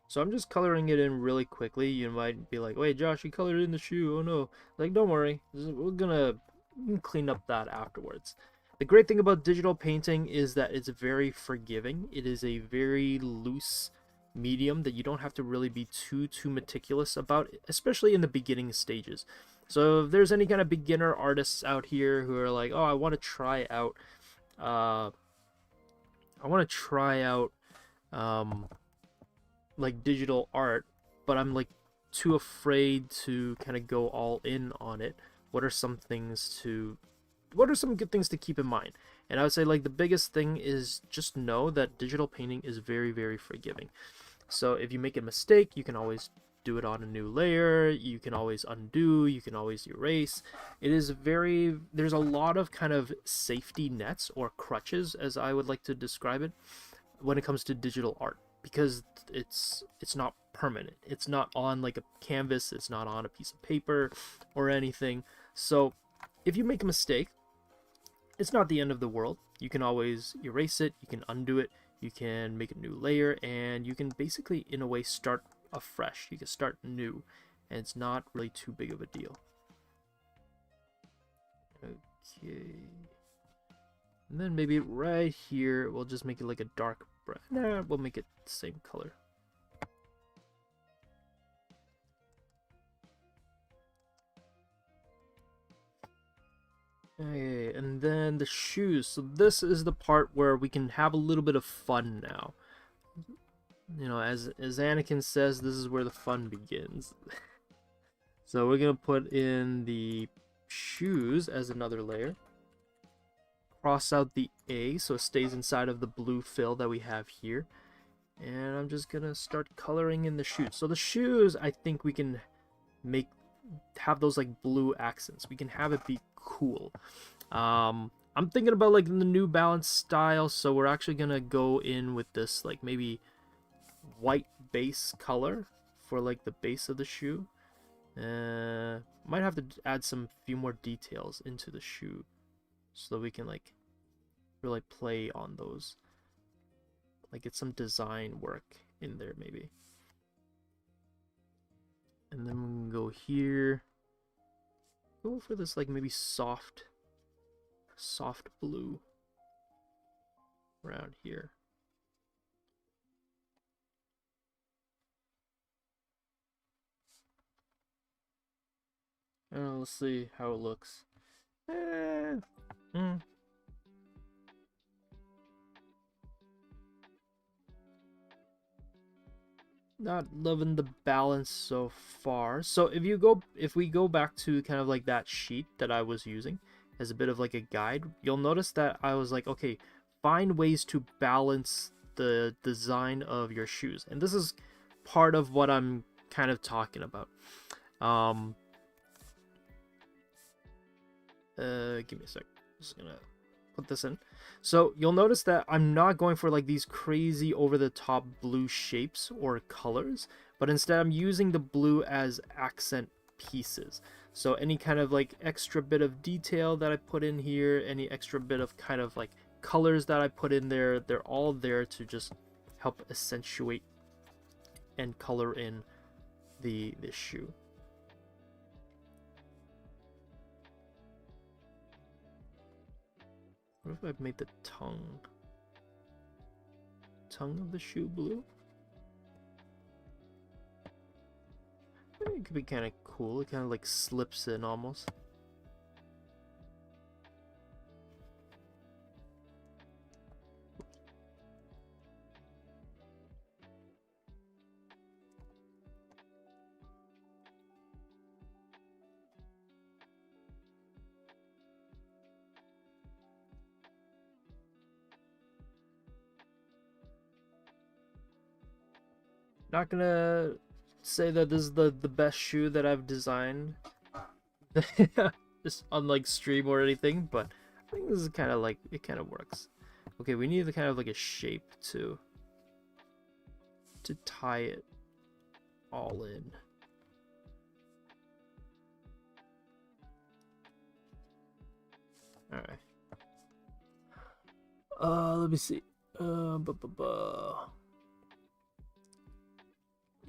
So I'm just coloring it in really quickly. You might be like, wait, Josh, you colored in the shoe. Oh no. Like, don't worry. We're gonna clean up that afterwards. The great thing about digital painting is that it's very forgiving. It is a very loose medium that you don't have to really be too meticulous about, especially in the beginning stages. So if there's any kind of beginner artists out here who are like, oh, I want to try out like digital art, but I'm like too afraid to kind of go all in on it. What are some good things to keep in mind? And I would say like the biggest thing is just know that digital painting is very forgiving. So if you make a mistake, you can always do it on a new layer, you can always undo, you can always erase. There's a lot of kind of safety nets or crutches, as I would like to describe it, when it comes to digital art, because it's not permanent. It's not on like a canvas, it's not on a piece of paper or anything. So if you make a mistake, it's not the end of the world. You can always erase it, you can undo it, you can make a new layer, and you can basically, in a way, start afresh. You can start new, and it's not really too big of a deal. Okay. And then maybe right here, we'll just make it like a dark brown. Nah, we'll make it the same color. Okay, and then the shoes. So this is the part where we can have a little bit of fun now. You know, as Anakin says, this is where the fun begins. So we're gonna put in the shoes as another layer. Cross out the A so it stays inside of the blue fill that we have here. And I'm just gonna start coloring in the shoes. So the shoes, I think we can have those like blue accents. We can have it be cool. I'm thinking about like the New Balance style, so we're actually gonna go in with this like maybe white base color for like the base of the shoe. Might have to add some few more details into the shoe so that we can like really play on those, like get some design work in there maybe. And then we can go here, go for this like maybe soft blue around here. Let's see how it looks. Not loving the balance so far. So if we go back to kind of like that sheet that I was using as a bit of like a guide, you'll notice that I was like, okay, find ways to balance the design of your shoes. And this is part of what I'm kind of talking about. Give me a sec. I'm just gonna put this in. So you'll notice that I'm not going for like these crazy over-the-top blue shapes or colors, but instead I'm using the blue as accent pieces. So any kind of like extra bit of detail that I put in here, any extra bit of kind of like colors that I put in there, they're all there to just help accentuate and color in the shoe. What if I made the tongue tongue of the shoe blue. I think it could be kind of cool. It kind of like slips in almost. Not gonna say that this is the best shoe that I've designed just on like stream or anything, but I think this is kind of like, it kind of works. Okay, we need the kind of like a shape to tie it all in. All right. Let me see.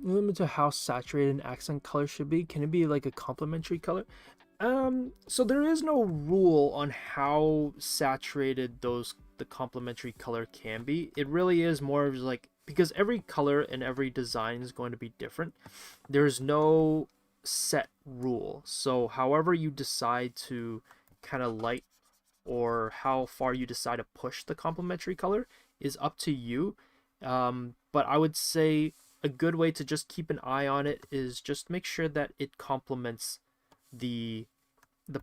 Limit to how saturated an accent color should be. Can it be like a complementary color? So there is no rule on how saturated the complementary color can be. It really is more of like, because every color and every design is going to be different. There's no set rule. So however you decide to kind of light, or how far you decide to push the complementary color is up to you. But I would say a good way to just keep an eye on it is just make sure that it complements the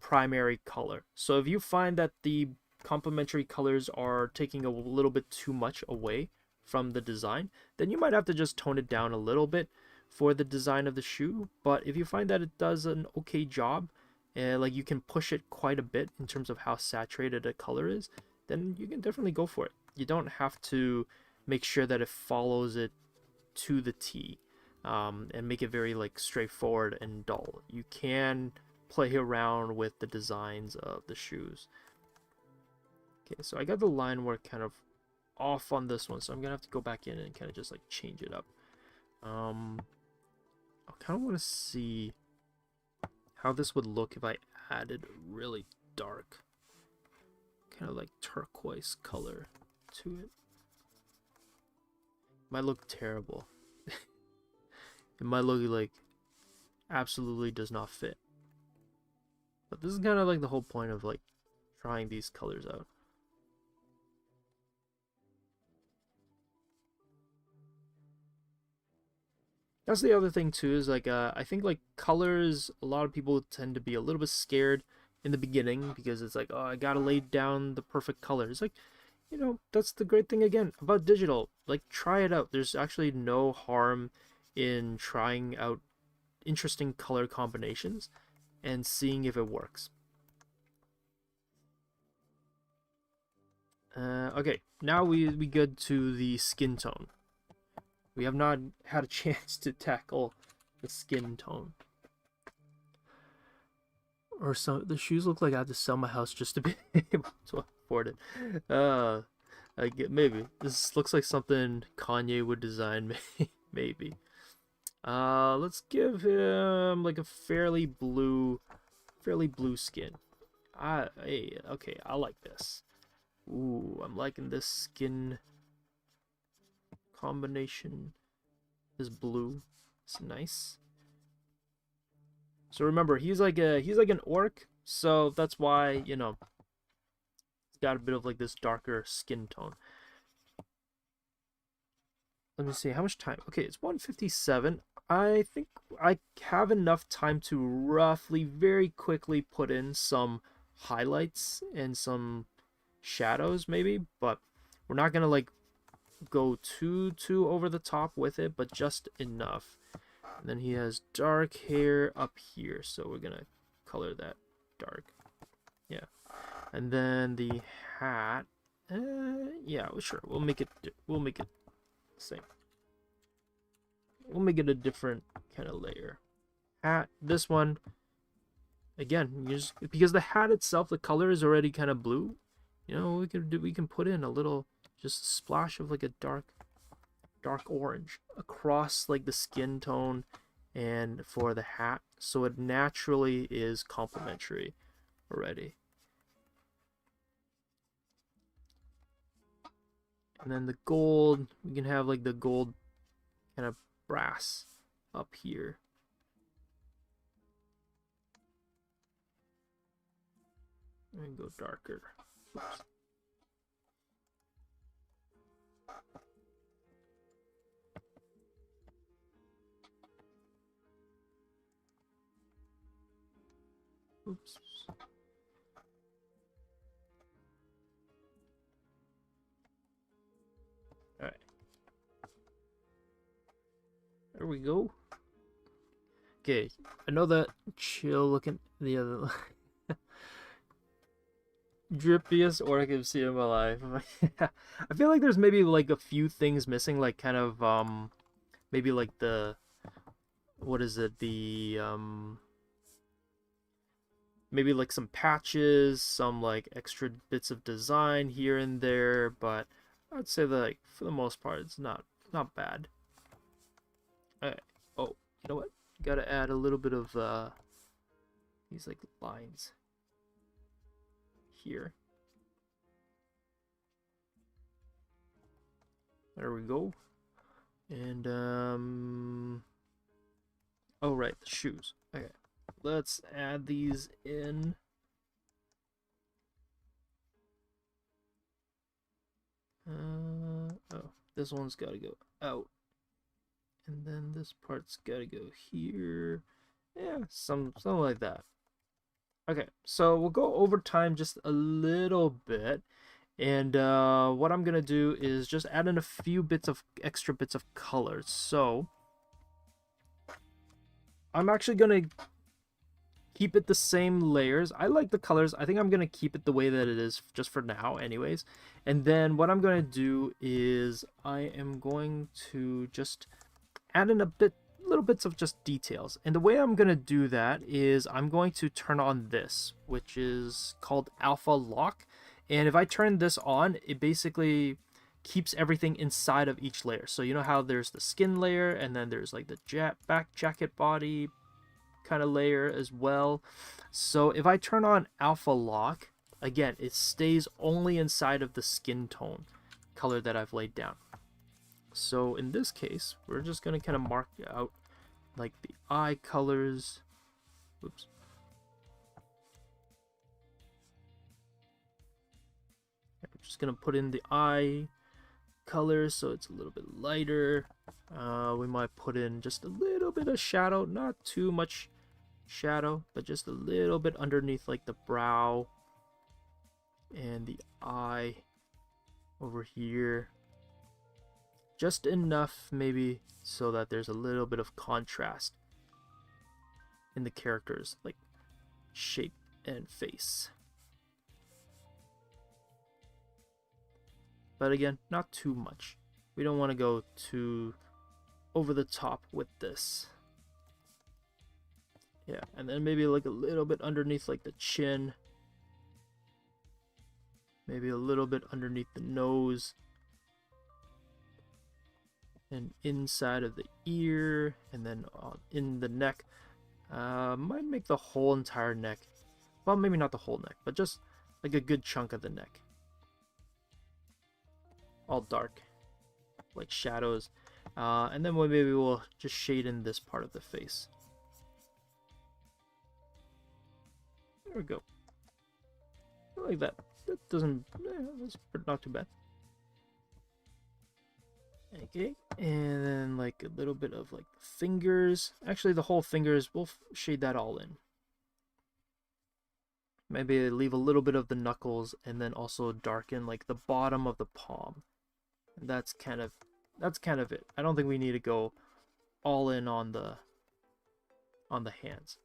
primary color. So if you find that the complementary colors are taking a little bit too much away from the design, then you might have to just tone it down a little bit for the design of the shoe. But if you find that it does an okay job, like you can push it quite a bit in terms of how saturated a color is, then you can definitely go for it. You don't have to make sure that it follows it to the T, and make it very like straightforward and dull. You can play around with the designs of the shoes. Okay, so I got the line work kind of off on this one, so I'm gonna have to go back in and kind of just like change it up. I kind of want to see how this would look if I added really dark, kind of like turquoise color to it. Might look terrible. It might look like absolutely does not fit. But this is kind of like the whole point of like trying these colors out. That's the other thing too, is like I think like colors, a lot of people tend to be a little bit scared in the beginning because it's like, oh, I gotta lay down the perfect color. It's like, you know, that's the great thing again about digital. Like, try it out. There's actually no harm in trying out interesting color combinations and seeing if it works. Okay, now we get to the skin tone. We have not had a chance to tackle the skin tone. Or some, the shoes look like I have to sell my house just to be able to afford it. I get, maybe this looks like something Kanye would design. Maybe. Let's give him like a fairly blue skin. Hey, okay, I like this. Ooh, I'm liking this skin combination. This blue, it's nice. So remember, he's like an orc, so that's why, you know, he's got a bit of like this darker skin tone. Let me see how much time. Okay, it's 1:57. I think I have enough time to roughly, very quickly put in some highlights and some shadows, maybe, but we're not gonna like go too over the top with it, but just enough. And then he has dark hair up here, so we're gonna color that dark. Yeah, and then the hat. Yeah, sure. We'll make it the same. We'll make it a different kind of layer. Hat. This one. Again, just because the hat itself, the color is already kind of blue. You know, we can put in a little, just a splash of like a dark orange across like the skin tone and for the hat, so it naturally is complementary already. And then the gold, we can have like the gold kind of brass up here. And go darker. Oops. Oops. All right. There we go. Okay, I know that chill looking the other drippiest orc I've seen in my life. I feel like there's maybe like a few things missing, like kind of maybe like the, what is it, the maybe like some patches, some like extra bits of design here and there, but I'd say that like for the most part it's not bad. Alright. Oh, you know what? Gotta add a little bit of these like lines here. There we go. And oh right, the shoes. Okay, let's add these in. Oh, this one's gotta go out. And then this part's gotta go here. Yeah, something like that. Okay, so we'll go over time just a little bit. And what I'm gonna do is just add in a few extra bits of color. So I'm actually gonna keep it the same layers. I like the colors. I think I'm gonna keep it the way that it is just for now anyways. And then what I'm gonna do is I am going to just add in little bits of just details. And the way I'm gonna do that is I'm going to turn on this, which is called Alpha Lock. And if I turn this on, it basically keeps everything inside of each layer. So you know how there's the skin layer, and then there's like the back jacket body kind of layer as well. So if I turn on Alpha Lock, again, it stays only inside of the skin tone color that I've laid down. So in this case, we're just going to kind of mark out like the eye colors. Oops. I'm just going to put in the eye colors so it's a little bit lighter. We might put in just a little bit of shadow, not too much shadow, but just a little bit underneath like the brow and the eye over here. Just enough maybe so that there's a little bit of contrast in the characters, like shape and face. But again, not too much. We don't want to go too over the top with this. Yeah, and then maybe like a little bit underneath like the chin. Maybe a little bit underneath the nose. And inside of the ear, and then in the neck. Might make the whole entire neck. Well, maybe not the whole neck, but just like a good chunk of the neck. All dark, like shadows. And then maybe we'll just shade in this part of the face. There we go. I like that. That doesn't, that's not too bad. Okay, and then like a little bit of like fingers. Actually, the whole fingers, we'll shade that all in. Maybe leave a little bit of the knuckles, and then also darken like the bottom of the palm. And that's kind of it. I don't think we need to go all in on the hands.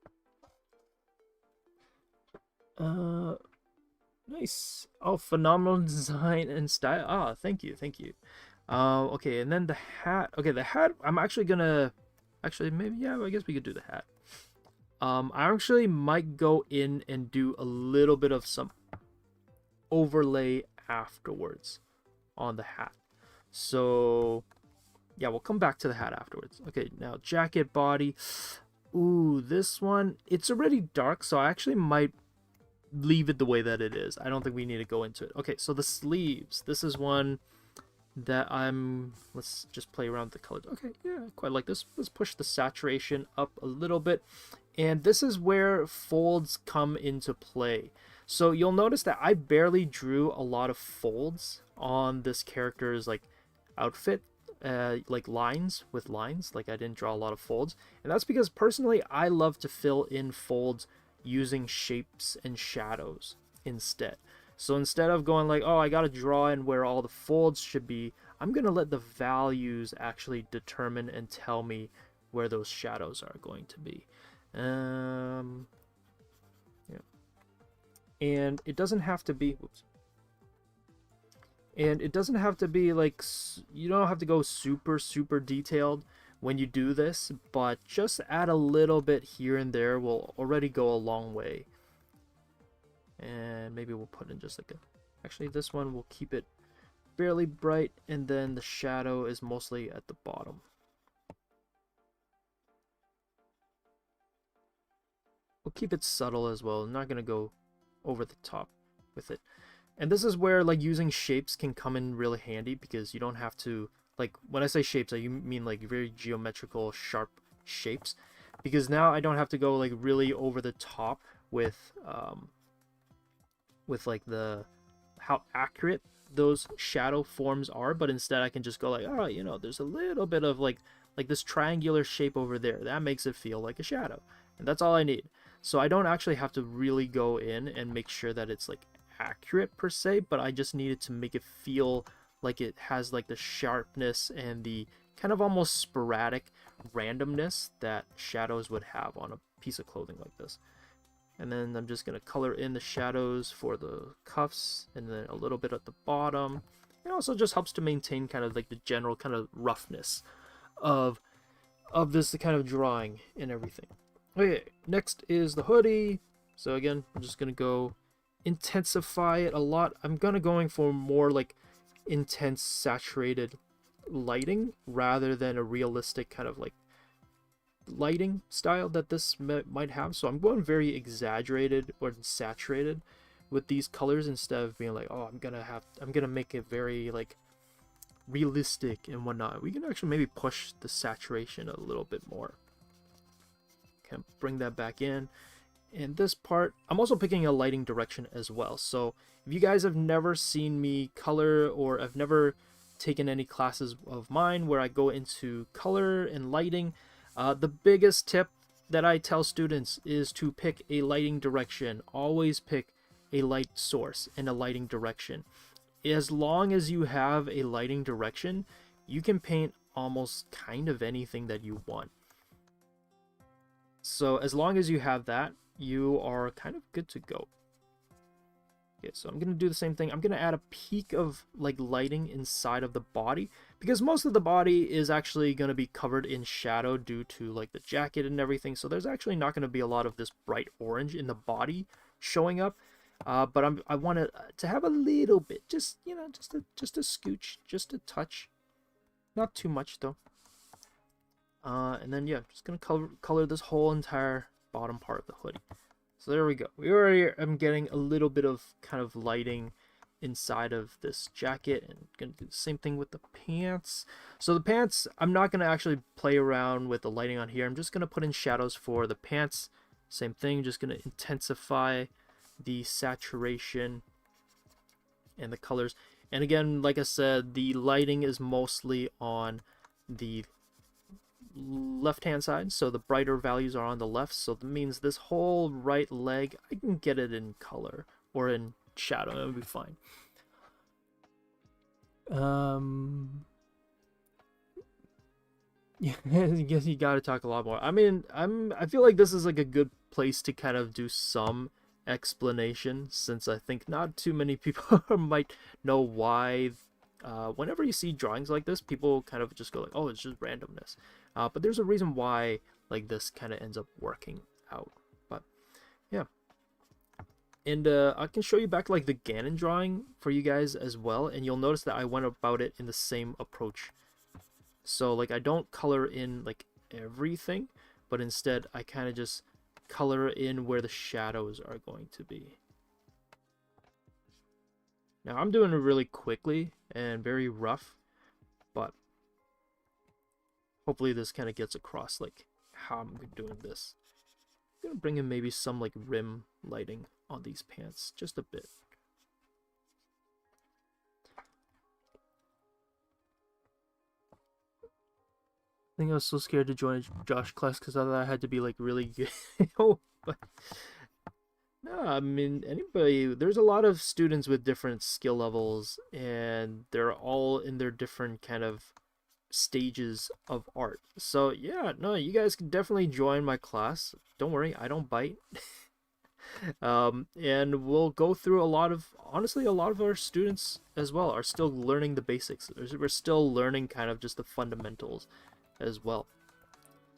Nice. Oh, phenomenal design and style. Ah, thank you. Okay, and then the hat. Okay, the hat, I'm actually gonna, maybe, yeah, I guess we could do the hat. I actually might go in and do a little bit of some overlay afterwards on the hat. So yeah, we'll come back to the hat afterwards. Okay, now jacket body. Ooh, this one, it's already dark, so I actually might leave it the way that it is. I don't think we need to go into it. Okay, so the sleeves. This is one that let's just play around with the colors. Okay, yeah, I quite like this. Let's push the saturation up a little bit. And this is where folds come into play. So you'll notice that I barely drew a lot of folds on this character's like outfit, like lines with lines. Like I didn't draw a lot of folds. And that's because personally I love to fill in folds using shapes and shadows instead. So instead of going like, oh, I gotta draw in where all the folds should be, I'm gonna let the values actually determine and tell me where those shadows are going to be. Yeah. And it doesn't have to be, whoops. And it doesn't have to be like, you don't have to go super detailed when you do this, but just add a little bit here and there will already go a long way. And maybe we'll put in just like actually this one we'll keep it fairly bright, and then the shadow is mostly at the bottom. We'll keep it subtle as well. I'm not gonna go over the top with it. And this is where like using shapes can come in really handy, because you don't have to, like when I say shapes I mean like very geometrical sharp shapes, because now I don't have to go like really over the top with like how accurate those shadow forms are, but instead I can just go like, oh, you know, there's a little bit of like this triangular shape over there that makes it feel like a shadow, and that's all I need. So I don't actually have to really go in and make sure that it's like accurate per se, but I just needed to make it feel like it has like the sharpness and the kind of almost sporadic randomness that shadows would have on a piece of clothing like this. And then I'm just going to color in the shadows for the cuffs, and then a little bit at the bottom. It also just helps to maintain kind of like the general kind of roughness of this kind of drawing and everything. Okay, next is the hoodie. So again, I'm just going to go intensify it a lot. I'm going for more like intense saturated lighting rather than a realistic kind of like lighting style that this might have. So I'm going very exaggerated or saturated with these colors, instead of being like, oh, I'm gonna make it very like realistic and whatnot. We can actually maybe push the saturation a little bit more. Can bring that back in. And this part, I'm also picking a lighting direction as well. So if you guys have never seen me color, or have never taken any classes of mine where I go into color and lighting, the biggest tip that I tell students is to pick a lighting direction. Always pick a light source and a lighting direction. As long as you have a lighting direction, you can paint almost kind of anything that you want. So as long as you have that, you are kind of good to go. Okay, so I'm going to do the same thing. I'm going to add a peak of like lighting inside of the body, because most of the body is actually going to be covered in shadow due to like the jacket and everything. So there's actually not going to be a lot of this bright orange in the body showing up. But I want it to have a little bit, just, you know, just a scooch, just a touch. Not too much though. And then yeah, I'm just going to color this whole entire bottom part of the hoodie. So there we go. We already am getting a little bit of kind of lighting inside of this jacket, and gonna do the same thing with the pants. So the pants, I'm not gonna actually play around with the lighting on here. I'm just gonna put in shadows for the pants. Same thing, just gonna intensify the saturation and the colors. And again, like I said, the lighting is mostly on the left hand side, so the brighter values are on the left. So that means this whole right leg, I can get it in color or in shadow, it'll be fine. Yeah, I guess you gotta talk a lot more. I mean, I feel like this is like a good place to kind of do some explanation, since I think not too many people might know why whenever you see drawings like this, people kind of just go like, oh, it's just randomness. But there's a reason why like this kind of ends up working out. But yeah. And I can show you back like the Ganon drawing for you guys as well, and you'll notice that I went about it in the same approach. So like I don't color in like everything, but instead I kind of just color in where the shadows are going to be. Now I'm doing it really quickly and very rough, but hopefully this kind of gets across like how I'm doing this. I'm gonna bring in maybe some like rim lighting on these pants, just a bit. I think I was so scared to join Josh class because I thought I had to be like really good. But no, I mean, anybody, there's a lot of students with different skill levels, and they're all in their different kind of stages of art. So yeah, no, you guys can definitely join my class. Don't worry, I don't bite. And we'll go through a lot of, honestly, a lot of our students as well are still learning the basics. We're still learning kind of just the fundamentals as well.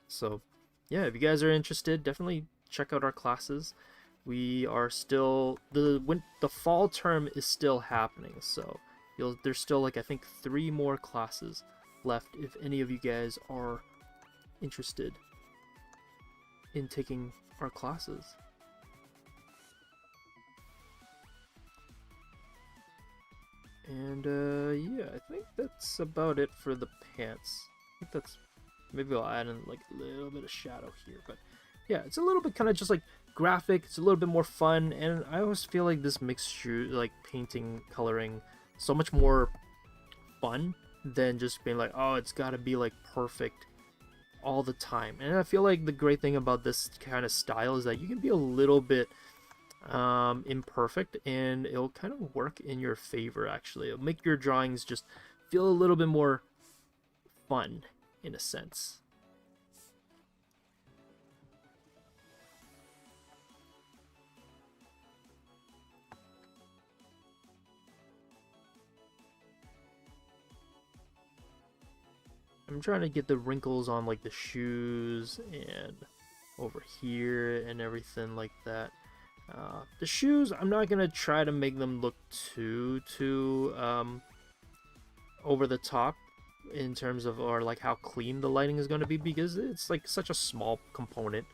So yeah, if you guys are interested, definitely check out our classes. We are still, the fall term is still happening, so there's still like I think 3 more classes left if any of you guys are interested in taking our classes. And yeah, I think that's about it for the pants. I think that's, maybe I'll add in like a little bit of shadow here, but yeah, it's a little bit kind of just like graphic. It's a little bit more fun, and I always feel like this makes like painting, coloring so much more fun than just being like, oh, it's got to be like perfect all the time. And I feel like the great thing about this kind of style is that you can be a little bit imperfect, and it'll kind of work in your favor. Actually, it'll make your drawings just feel a little bit more fun in a sense. I'm trying to get the wrinkles on like the shoes and over here and everything like that. The shoes, I'm not gonna try to make them look too over the top in terms of, or like how clean the lighting is going to be, because it's like such a small component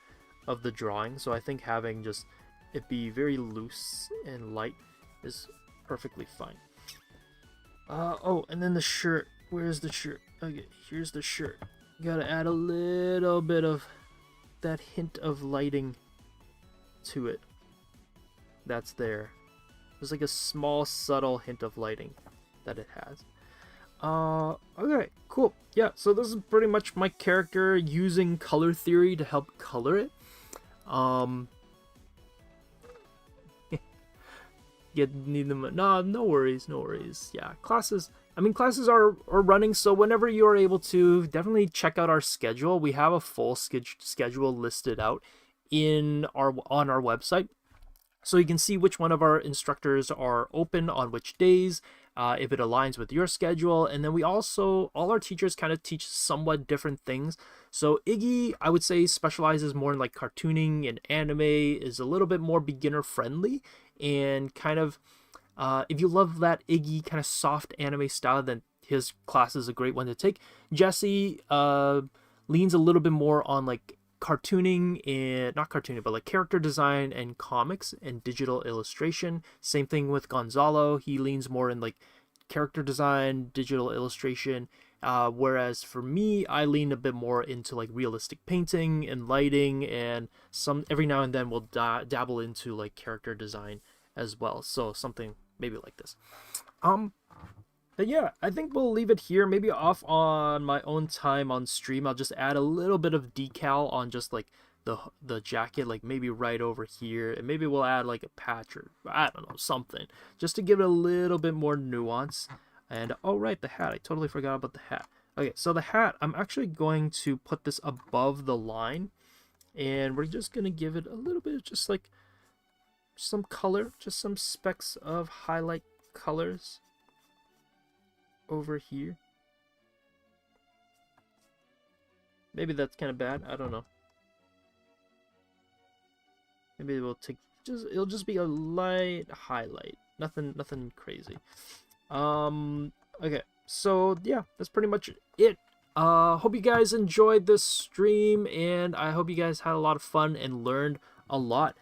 of the drawing. So I think having just it be very loose and light is perfectly fine. Oh, and then the shirt. Where's the shirt? Okay, here's the shirt. You gotta add a little bit of that hint of lighting to it. That's there. There's like a small, subtle hint of lighting that it has. Okay, cool. Yeah, so this is pretty much my character using color theory to help color it. Need them. No worries, no worries. Yeah, classes. I mean, classes are running, so whenever you are able to, definitely check out our schedule. We have a full schedule listed out on our website, so you can see which one of our instructors are open on which days, if it aligns with your schedule. And then we also, all our teachers kind of teach somewhat different things. So Iggy, I would say, specializes more in like cartooning and anime, is a little bit more beginner friendly, and kind of if you love that Iggy kind of soft anime style, then his class is a great one to take. Jesse leans a little bit more on like cartooning, and not cartooning, but like character design and comics and digital illustration. Same thing with Gonzalo. He leans more in like character design, digital illustration, whereas for me, I lean a bit more into like realistic painting and lighting, and every now and then we'll dabble into like character design as well. So something maybe like this. But yeah, I think we'll leave it here. Maybe off on my own time on stream, I'll just add a little bit of decal on just like the jacket, like maybe right over here, and maybe we'll add like a patch, or I don't know, something, just to give it a little bit more nuance. And oh right, the hat, I totally forgot about the hat. Okay, so the hat, I'm actually going to put this above the line, and we're just gonna give it a little bit of just like some color, just some specks of highlight colors over here. Maybe that's kind of bad, I don't know. Maybe we'll take it'll just be a light highlight, nothing crazy. Okay, so yeah, that's pretty much it. Hope you guys enjoyed this stream, and I hope you guys had a lot of fun and learned a lot.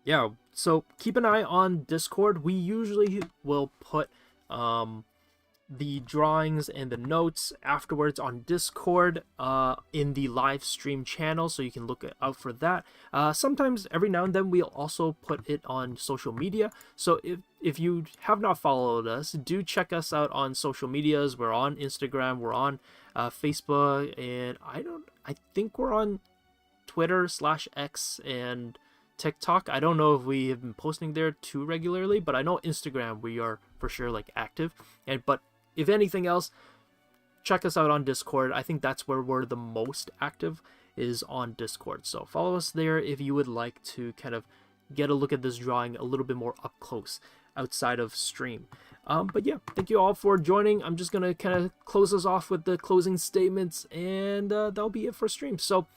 Yeah, so keep an eye on Discord. We usually will put the drawings and the notes afterwards on Discord in the live stream channel, so you can look out for that. Sometimes every now and then we'll also put it on social media, so if you have not followed us, do check us out on social medias. We're on Instagram, we're on Facebook, and I think we're on Twitter/X and TikTok. I don't know if we have been posting there too regularly, but I know Instagram we are for sure like active. But if anything else, check us out on Discord. I think that's where we're the most active, is on Discord. So follow us there if you would like to kind of get a look at this drawing a little bit more up close outside of stream. But yeah, thank you all for joining. I'm just gonna kind of close us off with the closing statements, and that'll be it for stream. So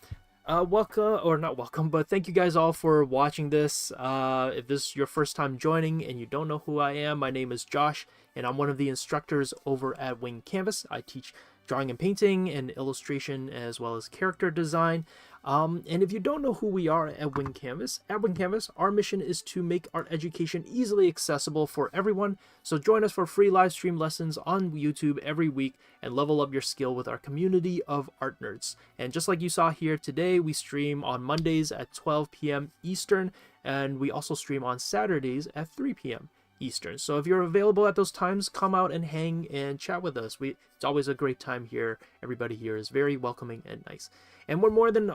welcome, or not welcome, but thank you guys all for watching this. If this is your first time joining and you don't know who I am, my name is Josh, and I'm one of the instructors over at Wing Canvas. I teach drawing and painting and illustration as well as character design. And if you don't know who we are at Wing Canvas, our mission is to make art education easily accessible for everyone. So join us for free live stream lessons on YouTube every week and level up your skill with our community of art nerds. And just like you saw here today, we stream on Mondays at 12 p.m. Eastern, and we also stream on Saturdays at 3 p.m. Eastern. So if you're available at those times, come out and hang and chat with us. It's always a great time here. Everybody here is very welcoming and nice. And we're more than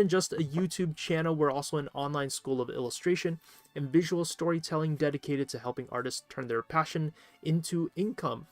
just a YouTube channel. We're also an online school of illustration and visual storytelling dedicated to helping artists turn their passion into income.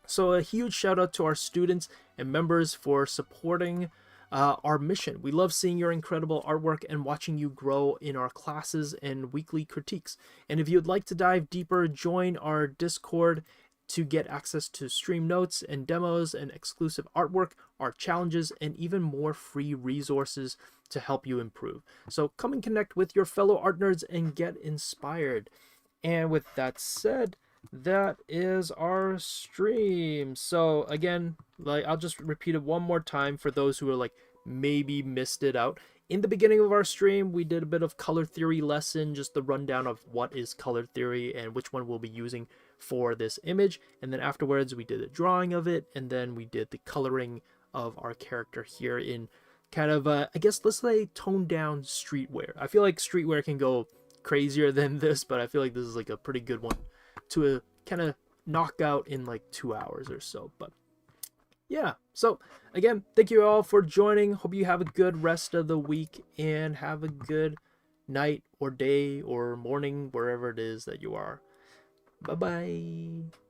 So a huge shout out to our students and members for supporting our mission. We love seeing your incredible artwork and watching you grow in our classes and weekly critiques. And if you'd like to dive deeper, join our Discord to get access to stream notes and demos and exclusive artwork, art challenges, and even more free resources to help you improve. So come and connect with your fellow art nerds and get inspired. And with that said, that is our stream. So again, I'll just repeat it one more time for those who are maybe missed it out. In the beginning of our stream, we did a bit of color theory lesson, just the rundown of what is color theory and which one we'll be using for this image. And then afterwards, we did a drawing of it, and then we did the coloring of our character here in kind of, I guess, let's say toned down streetwear. I feel like streetwear can go crazier than this, but I feel like this is a pretty good one to kind of knock out in 2 hours or so. But yeah, so again, thank you all for joining. Hope you have a good rest of the week and have a good night or day or morning, wherever it is that you are. Bye bye.